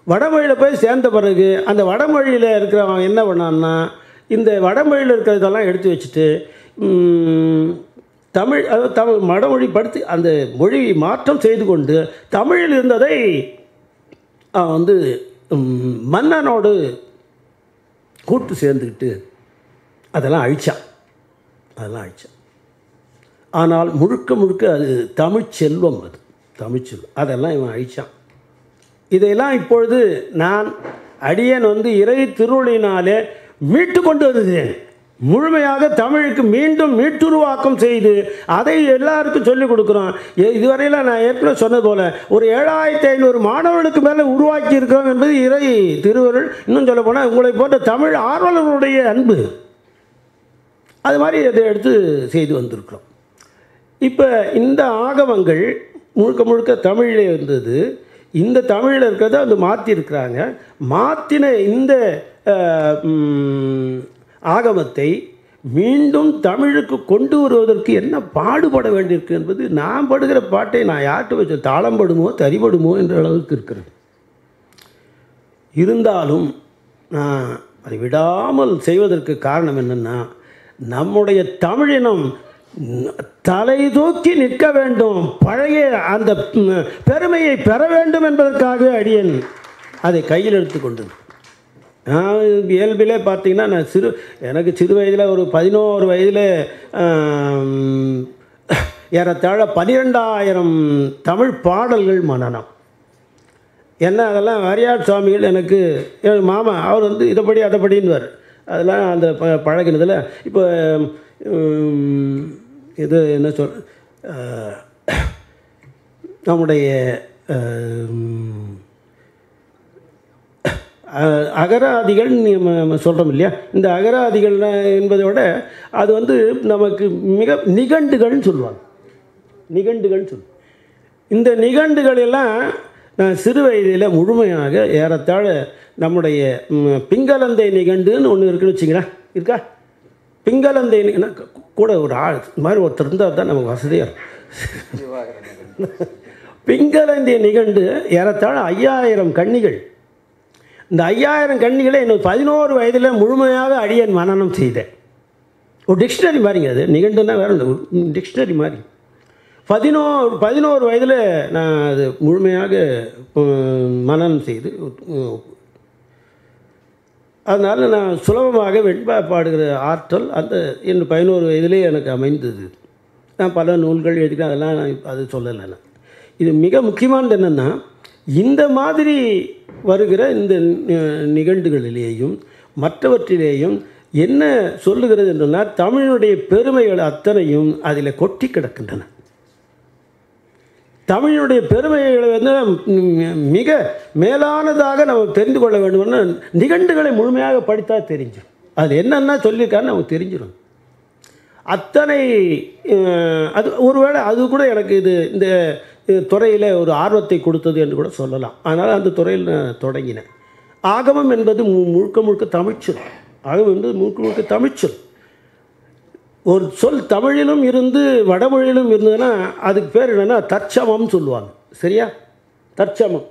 வடமொழியில் போய் சேர்ந்த பிறகு அந்த வடமொழியில் இருக்கிறவன் என்ன பண்ணான்னா, இந்த வடமொழியில் இருக்கிறதெல்லாம் எடுத்து வச்சுட்டு தமிழ் வடமொழி படுத்தி அந்த மொழி மாற்றம் செய்து கொண்டு தமிழில் இருந்ததை வந்து மன்னனோடு கூட்டு சேர்ந்துக்கிட்டு அதெல்லாம் அழித்தான். ஆனால் முழுக்க அது தமிழ்ச்செல்வம். அது தமிழ்ச்செல்வம். அதெல்லாம் இவன் அழித்தான். இதையெல்லாம் இப்பொழுது நான் அடியேன் வந்து இறை திருவள்ளினாலே மீட்டு கொண்டு வருகிறேன். முழுமையாக தமிழுக்கு மீண்டும் மீட்டுருவாக்கம் செய்து அதை எல்லாருக்கும் சொல்லிக் கொடுக்குறோம். இதுவரையில் நான் ஏற்கனவே சொன்னது போல் ஒரு 7500 மாணவர்களுக்கு மேலே உருவாக்கி இருக்கிறோம் என்பது இறை திருவருள். இன்னும் சொல்ல போனால் உங்களை போன்ற தமிழ் ஆர்வலர்களுடைய அன்பு. அது மாதிரி அதை எடுத்து செய்து வந்திருக்கிறோம். இப்போ இந்த ஆகமங்கள் முழுக்க தமிழில் இருந்தது. இந்த தமிழில் இருக்கிறத வந்து மாற்றிருக்கிறாங்க. மாற்றின இந்த ஆகமத்தை மீண்டும் தமிழுக்கு கொண்டு வருவதற்கு என்ன பாடுபட வேண்டியிருக்கு என்பது, நான் படுகிற பாட்டை நான் யார்கிட்ட வச்சு தாளம் படுமோ தறிபடுமோ என்ற அளவுக்கு இருக்கிறது. இருந்தாலும் நான் அதை விடாமல் செய்வதற்கு காரணம் என்னென்னா, நம்முடைய தமிழினம் தலை தூக்கி நிற்க வேண்டும், பழைய அந்த பெருமையை பெற வேண்டும் என்பதற்காக அடியேன் அதை கையில் எடுத்து கொண்டது. நான் இயல்பிலே பார்த்தீங்கன்னா, நான் எனக்கு சிறு வயதில் ஒரு 11 வயதில் ஏறத்தாழ 12,000 தமிழ் பாடல்கள் மனனம். என்ன அதெல்லாம் வாரியார் சுவாமிகள் எனக்கு மாமா அவர் வந்து இதைப்படி அதைப்படின்னுவார். அதெல்லாம் அந்த பழகினதில் இப்போ இது என்ன நம்முடைய அகராதிகள் நம்ம சொல்கிறோம் இல்லையா, இந்த அகராதிகள் என்பதை விட அது வந்து நமக்கு மிக நிகண்டுகள்னு சொல்லுவாங்க. இந்த நிகண்டுகள் எல்லாம் நான் சிறு வயதில் முழுமையாக ஏறத்தாழ நம்முடைய பிங்களந்தை நிகண்டுன்னு ஒன்று இருக்குன்னு வச்சிங்களேன், இருக்கா? பிங்களந்தை கூட ஒரு ஆள் மாதிரி ஒருத்தர் இருந்தால் தான் நமக்கு வசதியாக இருக்கும். பிங்களந்தை நிகண்டு ஏறத்தாழ 5000 கன்னிகள். இந்த 5000 கன்னிகளை எனக்கு 11 வயதில் முழுமையாக அடியேன் மனனம் செய்தேன். ஒரு டிக்ஷனரி மாதிரிங்க, அது நிகண்டுன்னா வேறு டிக்ஷனரி மாதிரி. 11 வயதில் நான் அது முழுமையாக மனனம் செய்து, அதனால் நான் சுலபமாக வெண்பா பாடுகிற ஆற்றல் அந்த என் 11 வயதிலே எனக்கு அமைந்தது. நான் பல நூல்கள் எழுதிக்கிறேன், அதெல்லாம் நான் அது சொல்லலை. நான் இது மிக முக்கியமானது என்னென்னா, இந்த மாதிரி வருகிற இந்த நிகழ்வுகளிலேயும் மற்றவற்றிலேயும் என்ன சொல்லுகிறது என்றால், தமிழினுடைய பெருமைகள் அத்தனையும் அதில் கொட்டி கிடக்கின்றன. தமிழினுடைய பெருமைகளை வந்து மிக மேலானதாக நம்ம தெரிந்து கொள்ள வேண்டும்னா நிகண்டுகளை முழுமையாக படித்தா தெரிஞ்சிடும். அது என்னென்னா சொல்லியிருக்காருன்னு நமக்கு தெரிஞ்சிடும். அத்தனை அது ஒருவேளை அது கூட எனக்கு இந்த துறையில் ஒரு ஆர்வத்தை கொடுத்தது என்று கூட சொல்லலாம். அதனால் அந்த துறையில் நான் தொடங்கினேன். ஆகமம் என்பது முழுக்க முழுக்க தமிழ்ச்சொல். ஆகமம் என்பது முழுக்க முழுக்க தமிழ்ச்சொல். ஒரு சொல் தமிழிலும் இருந்து வடமொழியிலும் இருந்ததுன்னா அதுக்கு பேர் என்னென்னா தற்சமம் சொல்லுவாங்க. சரியா? தற்சமம்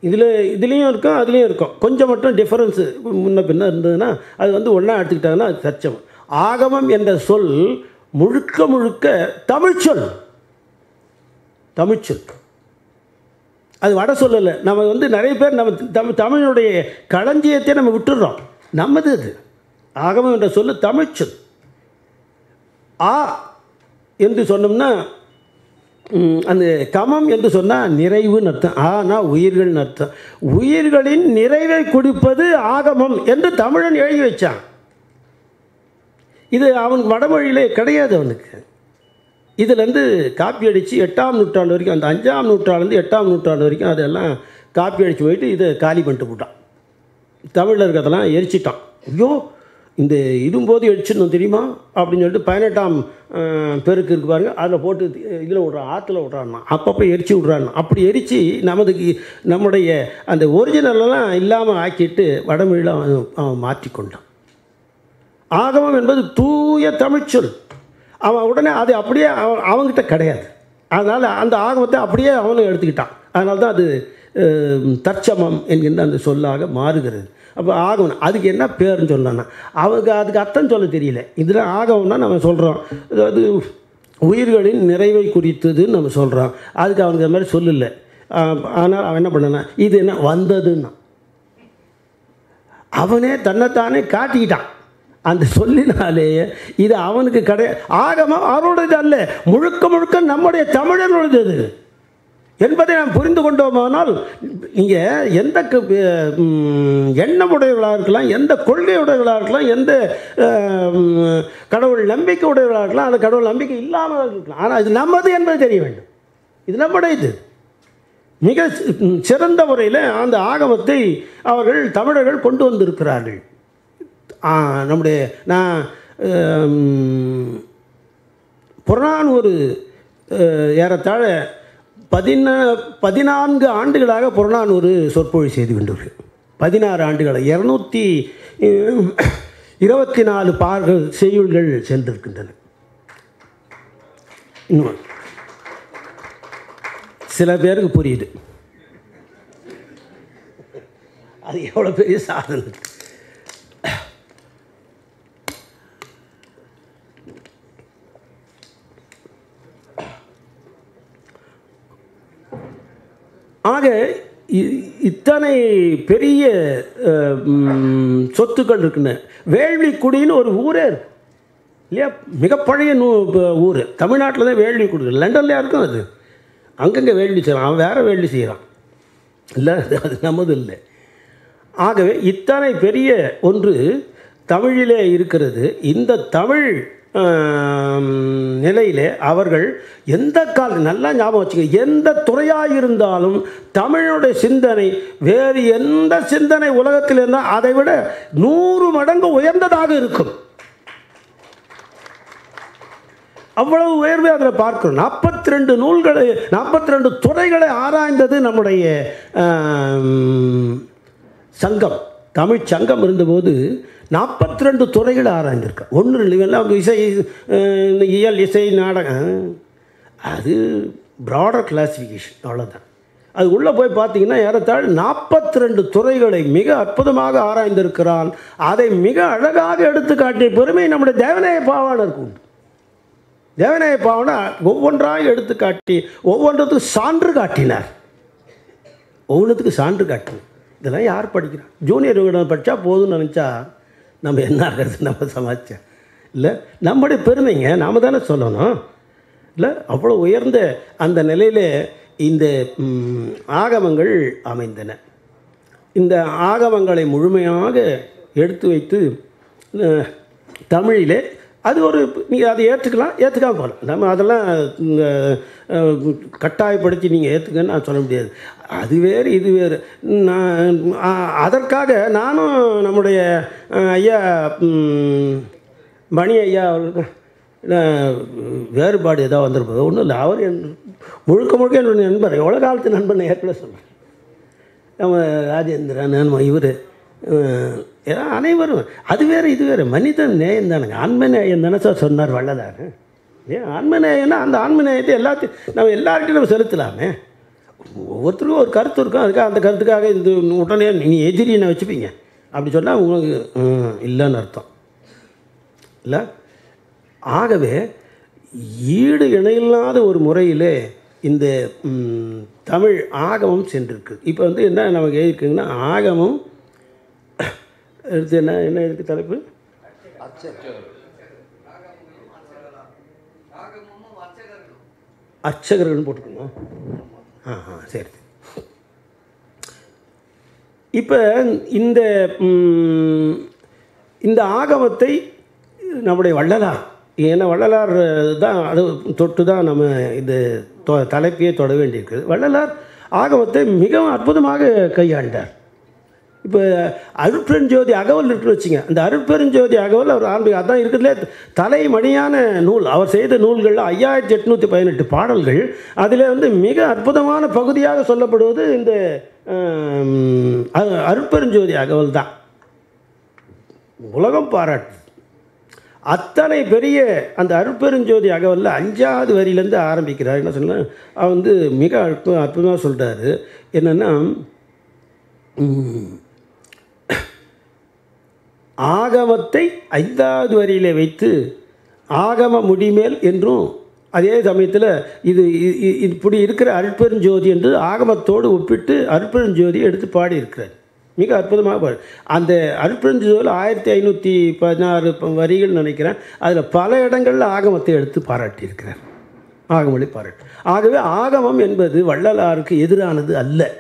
இதுலேயும் இருக்கும், அதுலேயும் இருக்கும். கொஞ்சம் மட்டும் டிஃபரன்ஸு முன்ன பின்ன இருந்ததுன்னா அது வந்து ஒன்றா எடுத்துக்கிட்டாங்கன்னா அது தற்சமம். ஆகமம் என்ற சொல் முழுக்க முழுக்க தமிழ்ச்சொல். தமிழ்ச்சொல் அது வட சொல்லலை. நம்ம வந்து நிறைய பேர் நம்ம தமிழுடைய களஞ்சியத்தை நம்ம விட்டுடுறோம். நம்மது அது. ஆகமம் என்ற சொல் தமிழ்ச்சொல். ஆ என்று சொன்னோம்னா அந்த கமம் என்று சொன்னால் நிறைவுன்னு அர்த்தம். ஆனா உயிர்கள்னு அர்த்தம். உயிர்களின் நிறைவை கொடுப்பது ஆகமம் என்று தமிழன் எழுதி வச்சான். இது அவனுக்கு வடமொழியிலே கிடையாது. அவனுக்கு இதிலேருந்து காப்பி அடித்து 8ஆம் நூற்றாண்டு வரைக்கும், அந்த 5ஆம் நூற்றாண்டுலேருந்து 8ஆம் நூற்றாண்டு வரைக்கும் அதெல்லாம் காப்பி அடித்து போயிட்டு இதை காலி பண்ணிட்டு போட்டான். தமிழில் இருக்கிறதெல்லாம் எரிச்சிட்டான். ஐயோ இந்த இதும்போது எரிச்சிடணும் தெரியுமா அப்படின்னு சொல்லிட்டு 18ஆம் பெருக்கு இருக்கு பாருங்க, அதில் போட்டு இதில் விட்றான், ஆற்றுல விட்றான்னா, அப்பப்போ எரிச்சு விட்றான்னா. அப்படி எரித்து நம்முடைய அந்த ஒரிஜினலெல்லாம் இல்லாமல் ஆக்கிட்டு வடமொழியில் அவன் மாற்றிக்கொண்டான். ஆகமம் என்பது தூய தமிழ்ச்சொல். அவன் உடனே அது அப்படியே அவங்ககிட்ட கிடையாது. அதனால் அந்த ஆகமத்தை அப்படியே அவனும் எடுத்துக்கிட்டான். அதனால தான் அது தற்சமம் என்கின்ற அந்த சொல்லாக மாறுகிறது. அப்போ ஆகமம் அதுக்கு என்ன பேர்னு சொல்லலாம்னா அதுக்கு அர்த்தம் சொல்ல தெரியல. இதில் ஆகமம்னா நம்ம சொல்கிறோம் அது உயிர்களின் நிறைவை குறித்ததுன்னு நம்ம சொல்கிறோம். அதுக்கு அவனுக்கு அது மாதிரி சொல்லலை. ஆனால் அவன் என்ன பண்ணனா, இது என்ன வந்ததுன்னா அவனே தன்னைத்தானே காட்டிக்கிட்டான். அந்த சொல்லினாலேயே இது அவனுக்கு ஆகமம் அவனோடது அல்ல, முழுக்க முழுக்க நம்முடைய தமிழனுடையது என்பதை நாம் புரிந்து கொண்டோமானால் நீங்கள் எந்த எண்ணமுடையவர்களாக இருக்கலாம், எந்த கொள்கையுடையவர்களாக இருக்கலாம், எந்த கடவுள் நம்பிக்கை உடையவர்களாக இருக்கலாம், அந்த கடவுள் நம்பிக்கை இல்லாமல் இருக்கலாம். ஆனால் இது நம்மது என்பது தெரிய வேண்டும். இது நம்முடையது. மிக சிறந்த முறையில் அந்த ஆகமத்தை அவர்கள் தமிழர்கள் கொண்டு வந்திருக்கிறார்கள். நம்முடைய நான் புறநானூறு ஏறத்தாழ 14 ஆண்டுகளாக புறநானூறு சொற்பொழி செய்து கொண்டது. 16 ஆண்டுகள் 224 பார்கள் செய்யுள்கள் சென்றிருக்கின்றன. இன்னும் சில பேருக்கு புரியுது அது எவ்வளோ பெரிய சாதனை. ஆக இத்தனை பெரிய சொத்துக்கள் இருக்குன்னு வேள்விக்குடின்னு ஒரு ஊரே இருக்கு இல்லையா? மிக பழைய ஊர். தமிழ்நாட்டில் தான் வேள்விக்குடி. லண்டன்லையா இருக்கும் அது. அங்கங்கே வேள்வி செய்கிறான். அவன் வேறு வேள்வி செய்கிறான் இல்லை, அது நமது இல்லை. ஆகவே இத்தனை பெரிய ஒன்று தமிழிலே இருக்கிறது. இந்த தமிழ் நிலையிலே அவர்கள் எந்த நல்லா ஞாபகம் வச்சுக்க, எந்த துறையாக இருந்தாலும் தமிழுடைய சிந்தனை வேறு எந்த சிந்தனை உலகத்தில் இருந்தால் அதை விட 100 மடங்கு உயர்ந்ததாக இருக்கும். அவ்வளவு உயர்வை அதில் பார்க்கிறோம். 42 நூல்களை 42 துறைகளை ஆராய்ந்தது நம்முடைய சங்கம். தமிழ் சங்கம் இருந்தபோது 42 துறைகளை ஆராய்ந்திருக்கேன். ஒன்று இல்லைங்களா, இசை, இயல், இசை, நாடகம், அது ப்ராடர் கிளாசிஃபிகேஷன், அவ்வளோதான். அது உள்ளே போய் பார்த்தீங்கன்னா ஏறத்தாழ் 42 துறைகளை மிக அற்புதமாக ஆராய்ந்திருக்கிறான். அதை மிக அழகாக எடுத்து காட்டிய பெருமை நம்முடைய தேவநேய பாவாணருக்கு உண்டு. தேவநேய பாவாணர் ஒவ்வொன்றாக எடுத்து காட்டி ஒவ்வொன்றத்துக்கு சான்று காட்டினார். ஒவ்வொன்றுத்துக்கு சான்று காட்டினார். இதெல்லாம் யார் படிக்கிறான்? ஜூனியர் விகடன் படித்தா போதும்னு நினச்சா நம்ம என்ன ஆகிறது? நம்ம சமாளித்தேன் இல்லை, நம்முடைய பெருமைங்க நாம் தானே சொல்லணும் இல்லை. அவ்வளோ உயர்ந்த அந்த நிலையில் இந்த ஆகமங்கள் அமைந்தன. இந்த ஆகமங்களை முழுமையாக எடுத்து வைத்து தமிழிலே அது ஒரு, நீங்கள் அதை ஏற்றுக்காமல் போகலாம். நம்ம அதெல்லாம் கட்டாயப்படுத்தி நீங்கள் ஏற்றுக்கன்னு நான் சொல்ல முடியாது. அது வேறு இது வேறு. நான் அதற்காக நானும் நம்முடைய ஐயா மணி ஐயா அவர்களுக்கு வேறுபாடு ஏதாவது வந்திருப்பது ஒன்றும் இல்லை. அவர் முழுக்க என்னுடைய நண்பர், எவ்வளோ காலத்து நண்பன் ஏற்கனவே சொல்கிறேன். நம்ம ராஜேந்திரன், நம்ம இவர் அனைவரும் அது வேறு இது வேறு. மனிதன் நேயம் தானுங்க, ஆன்ம நேயம் தானே சார் சொன்னார் வள்ளலார். ஏன் ஆன்ம நேயம்னா அந்த ஆன்ம நேயத்தை எல்லாத்தையும் நம்ம எல்லார்கிட்டையும் நம்ம செலுத்தலாமே. ஒவ்வொருத்தருக்கும் ஒரு கருத்து இருக்கும். அதுக்காக அந்த கருத்துக்காக இந்த உடனே நீ எதிரியை வச்சுப்பீங்க அப்படி சொன்னால் உங்களுக்கு இல்லைன்னு அர்த்தம் இல்லை. ஆகவே ஈடு இணையில்லாத ஒரு முறையிலே இந்த தமிழ் ஆகமம் சென்றிருக்கு. இப்போ வந்து என்ன நமக்கு எழுதியிருக்குங்கன்னா, ஆகமம் எடுத்து என்ன இருக்குது தலைப்பு? அர்ச்சகர்கள் போட்டுக்கணும். சரி. இப்போ இந்த ஆகமத்தை நம்முடைய வள்ளலார், ஏன்னா வள்ளலார் தான் அது தொட்டு தான் நம்ம இந்த தலைப்பையே தொட வேண்டியிருக்குது. வள்ளலார் ஆகமத்தை மிகவும் அற்புதமாக கையாண்டார். இப்போ அருட்பெருஞ்சோதி அகவல் இருக்குன்னு வச்சுங்க. அந்த அருட்பெருஞ்சோதி அகவல் அவர் அதான் இருக்கிறதுலே தலைமணியான நூல். அவர் செய்த நூல்களில் 5818 பாடல்கள். அதில் வந்து மிக அற்புதமான பகுதியாக சொல்லப்படுவது இந்த அருட்பெருஞ்சோதி அகவல் தான். உலகம் பாராட்டு. அத்தனை பெரிய அந்த அருட்பெருஞ்சோதி அகவலில் 5வது வரியிலேருந்து ஆரம்பிக்கிறார். என்ன சொன்னால் அவர் வந்து மிக அற்புதமாக சொல்கிறாரு. என்னென்னா, ஆகமத்தை 5வது வரியிலே வைத்து ஆகம முடிமேல் என்றும், அதே சமயத்தில் இது இப்படி இருக்கிற அருட்பெருஞ்சோதி என்று ஆகமத்தோடு ஒப்பிட்டு அருட்பெருஞ்சோதியை எடுத்து பாடியிருக்கிறார். மிக அற்புதமாக பாடு. அந்த அருட்பெருஞ்சோதியில் 1516 வரிகள் நினைக்கிறேன். அதில் பல இடங்களில் ஆகமத்தை எடுத்து பாராட்டியிருக்கிறார். ஆகமொழி பாராட்டு. ஆகவே ஆகமம் என்பது வள்ளலாருக்கு எதிரானது அல்ல.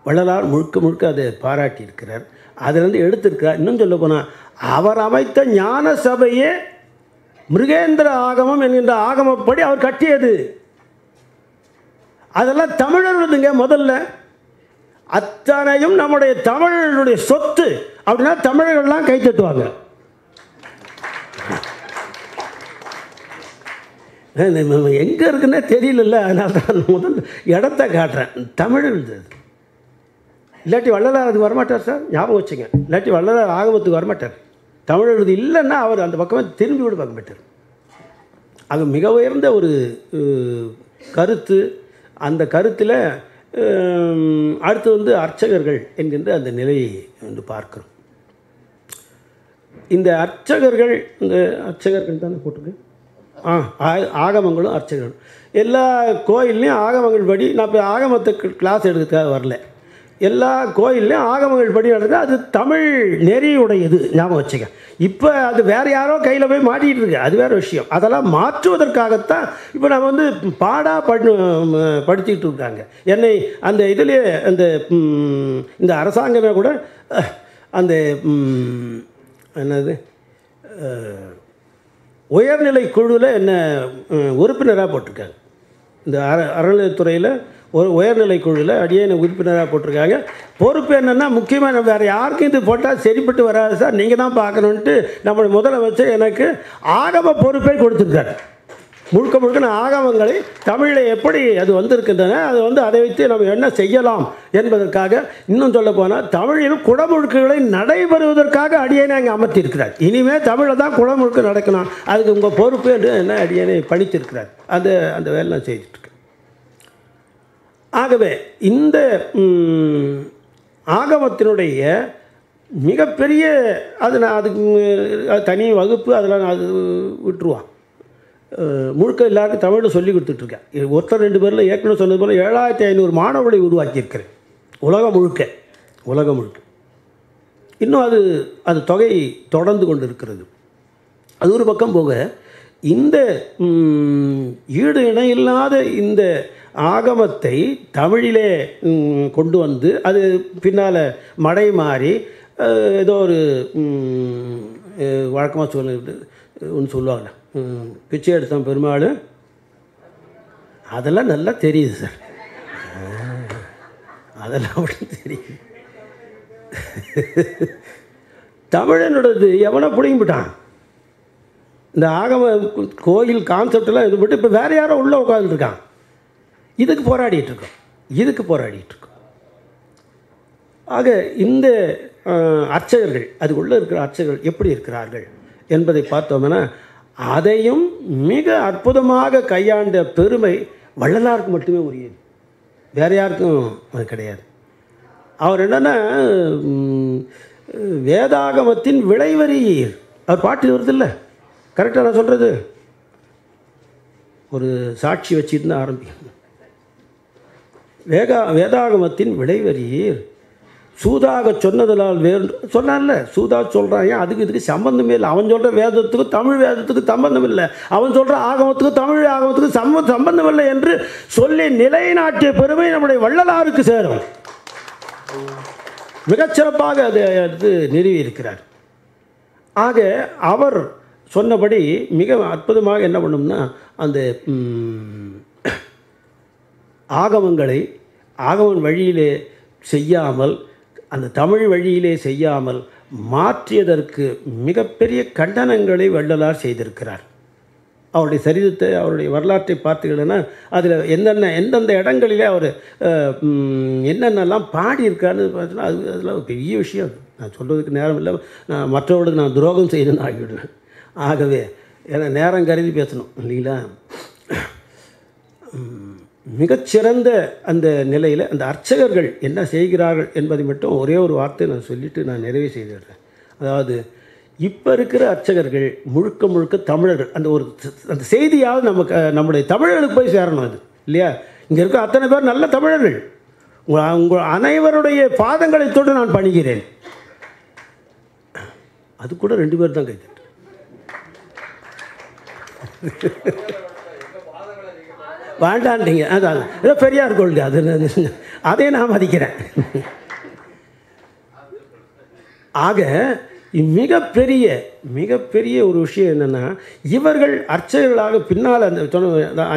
வள்ளலார் முழுக்க அதை பாராட்டியிருக்கிறார். அதிலிருந்து எடுத்திருக்கிறார். இன்னும் சொல்ல போனால் அவர் அமைத்த ஞான சபையே மிருகேந்திர ஆகமம் என்கின்ற ஆகமப்படி அவர் கட்டியது. அதெல்லாம் தமிழர்களுதுங்க. முதல்ல அத்தனையும் நம்முடைய தமிழர்களுடைய சொத்து. அப்படின்னா தமிழர்கள்லாம் கை தட்டுவாங்க. எங்கே இருக்குன்னே தெரியல. அதனால தான் முதல் இடத்த காட்டுறேன். தமிழர்கள். இல்லாட்டி வள்ளலார் அதுக்கு வரமாட்டார் சார், ஞாபகம் வச்சுங்க. இல்லாட்டி வள்ளலார் ஆகமத்துக்கு வரமாட்டார். தமிழர்கள் இல்லைன்னா அவர் அந்த பக்கமே திரும்பி கூட பார்க்க மாட்டார். அது மிக உயர்ந்த ஒரு கருத்து. அந்த கருத்தில் அடுத்து வந்து அர்ச்சகர்கள் என்கின்ற அந்த நிலையை வந்து பார்க்கிறோம். இந்த அர்ச்சகர்கள் தானே போட்டுருக்கு. ஆகமங்களும் அர்ச்சகர்களும் எல்லா கோயில்லையும் ஆகமங்கள் படி. நான் இப்போ ஆகமத்துக்கு கிளாஸ் எடுக்கிறதுக்காக வரல. எல்லா கோயில்லையும் ஆகமங்கள் படி நடக்குது. அது தமிழ் நெறியுடையது, ஞாபகம் வச்சுக்க. இப்போ அது வேறு யாரோ கையில் போய் மாட்டிகிட்டு இருக்கு, அது வேறு விஷயம். அதெல்லாம் மாற்றுவதற்காகத்தான் இப்போ நம்ம வந்து படிச்சுக்கிட்டு இருக்காங்க. என்னை அந்த இதிலே இந்த அரசாங்கமே கூட அந்த என்னது உயர்நிலை குழுவில் என்ன உறுப்பினராக போட்டிருக்காங்க. இந்த அறநிலையத்துறையில் ஒரு உயர்நிலை குழுவில் அடியேனை உறுப்பினராக போட்டிருக்காங்க. பொறுப்பு என்னென்னா, முக்கியமாக வேறு யாருக்கும் இது போட்டால் சரிப்பட்டு வராது சார், நீங்கள் தான் பார்க்கணுன்ட்டு நம்முடைய முதலமைச்சர் எனக்கு ஆகம பொறுப்பை கொடுத்துருக்காரு. முழுக்க முழுக்க நான் ஆகமங்களை தமிழில் எப்படி அது வந்திருக்கின்றன, அது அதை வைத்து நம்ம என்ன செய்யலாம் என்பதற்காக, இன்னும் சொல்ல போனால் தமிழில் குடமுழுக்குகளை நடைபெறுவதற்காக அடியேனை அங்கே அமர்த்தியிருக்கிறார். இனிமேல் தமிழில் தான் குடமுழுக்கு நடக்கணும், அதுக்கு உங்கள் பொறுப்பு என்று என்ன அடியேனை பணித்திருக்கிறார். அந்த வேலை நான் செய்துட்ருக்கேன். ஆகவே இந்த ஆகமத்தினுடைய மிகப்பெரிய அதுக்கு தனி வகுப்பு அதெல்லாம் அது விட்டுருவான். முழுக்க எல்லாருக்கும் தமிழில் சொல்லி கொடுத்துட்ருக்கேன். ஒருத்தர் 2 பேரில் ஏற்கனவே சொன்னது போல் 7500 மாணவர்களை உருவாக்கியிருக்கிறேன் உலகம் முழுக்க. இன்னும் அது தொகை தொடர்ந்து கொண்டு இருக்கிறது. அது ஒரு பக்கம் போக, இந்த ஈடு இணையில்லாத இந்த ஆகமத்தை தமிழிலே கொண்டு வந்து அது பின்னால் மடை மாறி ஏதோ ஒரு வழக்கமாக ஒன்று சொல்லுவாங்க, பிச்சை எடுத்தான் பெருமாள், அதெல்லாம் நல்லா தெரியுது சார், அதெல்லாம் அப்படி தெரியுது. தமிழனோடது எவனை பிடிங்கிட்டான். இந்த ஆகம கோயில் கான்செப்டெல்லாம் இது விட்டு இப்போ வேறு யாரோ உள்ளே உட்காந்துருக்கான். இதுக்கு போராடிட்டுருக்கோம். ஆக இந்த அர்ச்சகர்கள், அதுக்குள்ளே இருக்கிற அர்ச்சகர்கள் எப்படி இருக்கிறார்கள் என்பதை பார்த்தோம்னா, அதையும் மிக அற்புதமாக கையாண்ட பெருமை வள்ளலாருக்கு மட்டுமே உரியது, வேறு யாருக்கும் அது கிடையாது. அவர் என்னென்னா, வேதாகமத்தின் விளைவரியர், அவர் பாட்டு வருதில்லை, கரெக்டாக நான் சொல்கிறது, ஒரு சாட்சி வச்சுட்டு தான் ஆரம்பிக்கணும். வேதாகமத்தின் விளைவரியர் சூதாக சொன்னதனால் வேறு சொன்னார்ல, சூதா சொல்கிறாங்க, இதுக்கு சம்பந்தமே இல்லை. அவன் சொல்கிற வேதத்துக்கும் தமிழ் வேதத்துக்கும் சம்பந்தம் இல்லை, அவன் சொல்கிற ஆகமத்துக்கும் தமிழ் ஆகமத்துக்கும் சம்பந்தம் இல்லை என்று சொல்லி நிலைநாட்டிய பெருமை நம்முடைய வள்ளலாருக்கு சேரும். மிகச்சிறப்பாக அதை எடுத்து நிறுவி இருக்கிறார். ஆக அவர் சொன்னபடி மிக அற்புதமாக என்ன பண்ணோம்னா, அந்த ஆகமன் வழியிலே செய்யாமல், அந்த தமிழ் வழியிலே செய்யாமல் மாற்றியதற்கு மிகப்பெரிய கண்டனங்களை வள்ளலார் செய்திருக்கிறார். அவருடைய சரிதத்தை, அவருடைய வரலாற்றை பார்த்தீங்கன்னா, அதில் எந்தெந்த இடங்களிலே அவர் என்னென்னலாம் பாடியிருக்காருன்னு பார்த்தீங்கன்னா, அதெல்லாம் ஒரு பெரிய விஷயம். நான் சொல்கிறதுக்கு நேரம் இல்லை, நான் மற்றவர்களுக்கு நான் துரோகம் செய்யணும்னு ஆகிவிடுவேன். ஆகவே ஏன்னா நேரம் கருதி பேசணும் இல்லைங்களா. மிகச்சிறந்த அந்த நிலையில் அந்த அர்ச்சகர்கள் என்ன செய்கிறார்கள் என்பதை மட்டும் ஒரே ஒரு வார்த்தை நான் சொல்லிவிட்டு நான் நிறைவு செய்திடுறேன். அதாவது இப்போ இருக்கிற அர்ச்சகர்கள் முழுக்க தமிழர்கள். அந்த செய்தியாவது நம்முடைய தமிழர்களுக்கு போய் சேரணும். அது இல்லையா, இங்கே இருக்க அத்தனை பேர் நல்ல தமிழர்கள். உங்கள் அனைவருடைய பாதங்களை தொட்டு நான் பணிகிறேன். அது கூட 2 பேர் தான் கைத்தட்டு. வேண்டான்ட்டீங்க, அதான் ஏதோ பெரியார் கொள்கை, அதே நான் மதிக்கிறேன். ஆக மிகப்பெரிய ஒரு விஷயம் என்னென்னா, இவர்கள் அர்ச்சகர்களாக பின்னால் அந்த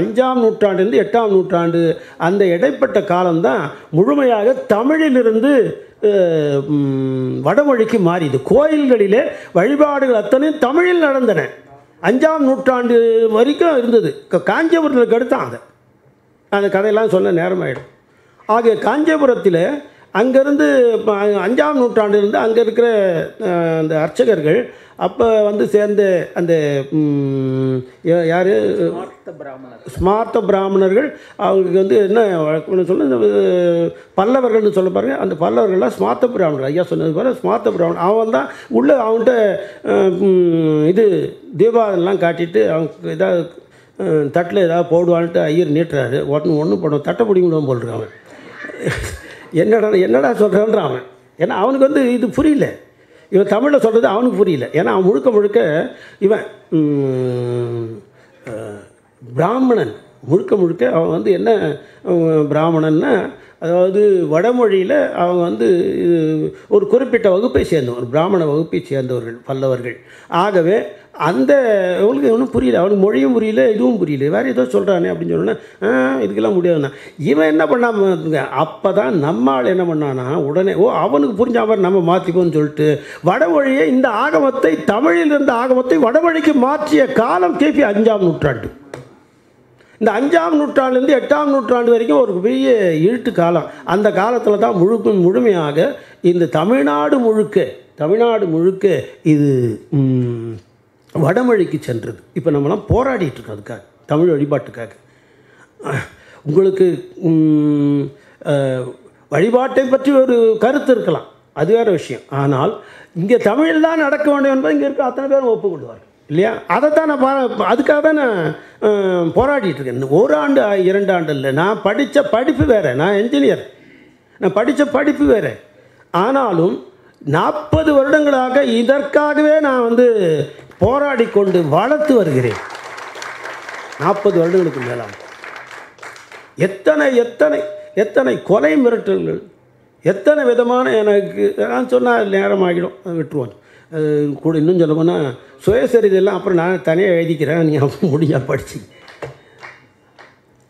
5ஆம் நூற்றாண்டிலிருந்து 8ஆம் நூற்றாண்டு அந்த இடைப்பட்ட காலம்தான் முழுமையாக தமிழிலிருந்து வடமொழிக்கு மாறிது. கோயில்களிலே வழிபாடுகள் அத்தனையும் தமிழில் நடந்தன. 5ஆம் நூற்றாண்டு வரைக்கும் இருந்தது. காஞ்சிபுரத்தில் கெடுத்தான் அந்த கதையெல்லாம் சொன்ன நேரமாயிடும். ஆகிய காஞ்சிபுரத்தில் அங்கேருந்து 5ஆம் நூற்றாண்டிலிருந்து அங்கே இருக்கிற அந்த அர்ச்சகர்கள் அப்போ சேர்ந்த அந்த யார் ஸ்மார்த்த பிராமணர்கள், அவங்களுக்கு என்ன சொல்ல பல்லவர்கள்னு சொல்ல பாருங்க. அந்த பல்லவர்கள்லாம் ஸ்மார்த்த பிராமணர், ஐயா சொன்னது பாரு, ஸ்மார்த்த பிராமணர். அவன் தான் உள்ளே அவன்கிட்ட தீபாவளிலாம் காட்டிட்டு அவங்க ஏதாவது தட்டில் ஏதாவது போடுவான்ட்டு ஐயர் நீட்டுறாரு. ஒன்றும் போடுவோம், தட்டை பிடிங்கிடுவோம் போட்டிருக்காங்க. என்னடா சொல்கிறான்ற அவன். ஏன்னா அவனுக்கு இது புரியல, இவன் தமிழில் சொல்கிறது அவனுக்கு புரியல. ஏன்னா அவன் முழுக்க இவன் பிராமணன், முழுக்க அவன் என்ன பிராமணன்னா அதாவது வடமொழியில் அவங்க வந்து ஒரு குறிப்பிட்ட வகுப்பை சேர்ந்தவங்க, ஒரு பிராமண வகுப்பை சேர்ந்தவர்கள் பல்லவர்கள். ஆகவே அந்த அவங்களுக்கு ஒன்றும் புரியல, அவனுக்கு மொழியும் புரியல, இதுவும் புரியல, வேறு ஏதோ சொல்கிறானே அப்படின்னு சொன்னோன்னே இதுக்கெல்லாம் முடியாதுண்ணா. இவன் என்ன பண்ணாம அப்போ தான் நம்மால் என்ன பண்ணான்னா உடனே அவனுக்கு புரிஞ்ச மாதிரி நம்ம மாற்றிப்போன்னு சொல்லிட்டு வடமொழியை இந்த ஆகமத்தை தமிழில் இருந்த ஆகமத்தை வடமொழிக்கு மாற்றிய காலம் கிபி 5ஆம் நூற்றாண்டு. இந்த 5ஆம் நூற்றாண்டுலேருந்து 8ஆம் நூற்றாண்டு வரைக்கும் ஒரு பெரிய இருட்டு காலம். அந்த காலத்தில் தான் முழுமையாக இந்த தமிழ்நாடு முழுக்க இது வடமொழிக்கு சென்றது. இப்போ நம்மளாம் போராடிட்டு இருக்கோம் அதுக்காக, தமிழ் வழிபாட்டுக்காக. உங்களுக்கு வழிபாட்டை பற்றி ஒரு கருத்து இருக்கலாம், அது வேறு விஷயம். ஆனால் இங்கே தமிழ் தான் நடக்க வேண்டும் என்பது இங்கே இருக்க அத்தனை பேரும் ஒப்புக்கொள்வார்கள் இல்லையா? அதைத்தான் நான் அதுக்காக தான் நான் போராடிட்டு இருக்கேன். 1 ஆண்டு 2 ஆண்டு இல்லை, நான் படித்த படிப்பு வேறு, நான் என்ஜினியர், நான் படித்த படிப்பு வேறு. ஆனாலும் 40 வருடங்களாக இதற்காகவே நான் வந்து போராடி கொண்டு வளர்த்து வருகிறேன். 40 வருடங்களுக்கு மேலாக எத்தனை எத்தனை எத்தனை கொலை மிரட்டல்கள், எத்தனை விதமான எனக்கு நான் சொன்னால் நேரம் ஆகிடும், விட்டுருவோம். கூட இன்னும் சொல்ல போனால் சுயசரிதெல்லாம் அப்புறம் நான் தனியாக எழுதிக்கிறேன், நீ அப்போ முடிஞ்சா படிச்சு.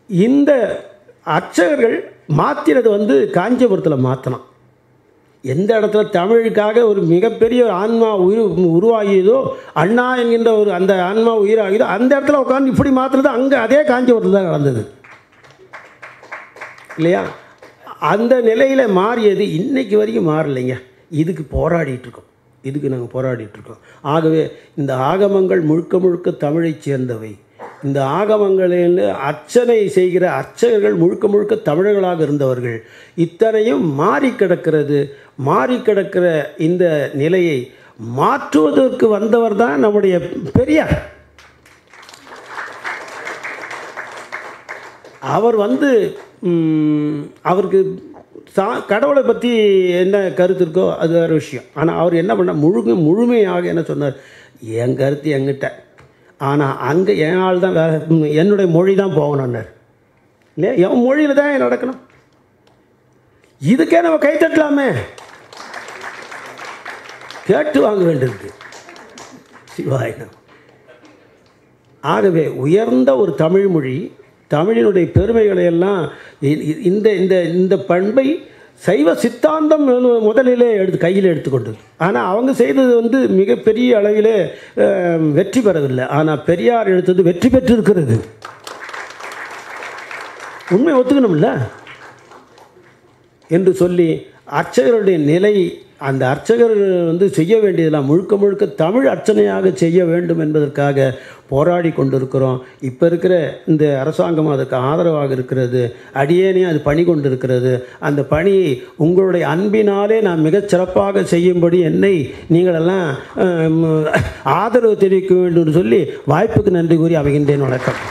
இந்த அர்ச்சகர்கள் மாற்றினது வந்து காஞ்சிபுரத்தில் மாற்றினான். எந்த இடத்துல தமிழுக்காக ஒரு மிகப்பெரிய ஆன்மா உருவாகியதோ, அண்ணா என்கின்ற ஒரு அந்த ஆன்மா உயிராகியதோ, அந்த இடத்துல உட்காந்து இப்படி மாற்றுறது அங்கே அதே காஞ்சிபுரத்தில் தான் நடந்தது இல்லையா? அந்த நிலையில் மாறியது இன்னைக்கு வரைக்கும் மாறலைங்க. இதுக்கு போராடிட்டுருக்கோம், இதுக்கு நாங்கள் போராடிட்டுருக்கோம். ஆகவே இந்த ஆகமங்கள் முழுக்க தமிழை சேர்ந்தவை. இந்த ஆகமங்களில் அர்ச்சனை செய்கிற அர்ச்சகர்கள் முழுக்க தமிழர்களாக இருந்தவர்கள். இத்தனையும் மாறி கிடக்கிற இந்த நிலையை மாற்றுவதற்கு வந்தவர் தான் நம்முடைய பெரியார். அவர் வந்து அவருக்கு கடவுளை பற்றி என்ன கருத்து இருக்கோ அது வேறு விஷயம். ஆனால் அவர் என்ன பண்ண முழுமையாக என்ன சொன்னார், என் கருத்து என்கிட்ட, ஆனால் அங்கே என் ஆள் தான் வேறு, என்னுடைய மொழி தான் போகணுன்னார் இல்லையா? என் மொழியில் தான் நடக்கணும். இதுக்கே நம்ம கைத்தட்டலாமே, கேட்டு வாங்க வேண்டியிருக்கு. சிவாயினம். ஆகவே உயர்ந்த ஒரு தமிழ் மொழி, தமிழினுடைய பெருமைகளை எல்லாம் இந்த இந்த இந்த பண்பை சைவ சித்தாந்தம் முதலிலே கையில் எடுத்துக்கொண்டது. ஆனால் அவங்க செய்தது வந்து மிகப்பெரிய அளவிலே வெற்றி பெறவில்லை. ஆனால் பெரியார் எடுத்தது வெற்றி பெற்றிருக்கிறது. உண்மை ஒத்துக்கணும்ல என்று சொல்லி அர்ச்சகருடைய நிலை, அந்த அர்ச்சகர் வந்து செய்ய வேண்டியதெல்லாம் முழுக்க தமிழ் அர்ச்சனையாக செய்ய வேண்டும் என்பதற்காக போராடி கொண்டிருக்கிறோம். இப்போ இருக்கிற இந்த அரசாங்கம் அதுக்கு ஆதரவாக இருக்கிறது, அடியேனே அது பணி கொண்டிருக்கிறது. அந்த பணியை உங்களுடைய அன்பினாலே நான் மிகச்சிறப்பாக செய்யும்படி என்னை நீங்களெல்லாம் ஆதரவு தெரிவிக்க வேண்டும் என்று சொல்லி வாய்ப்புக்கு நன்றி கூறி அமைகின்றேன். வணக்கம்.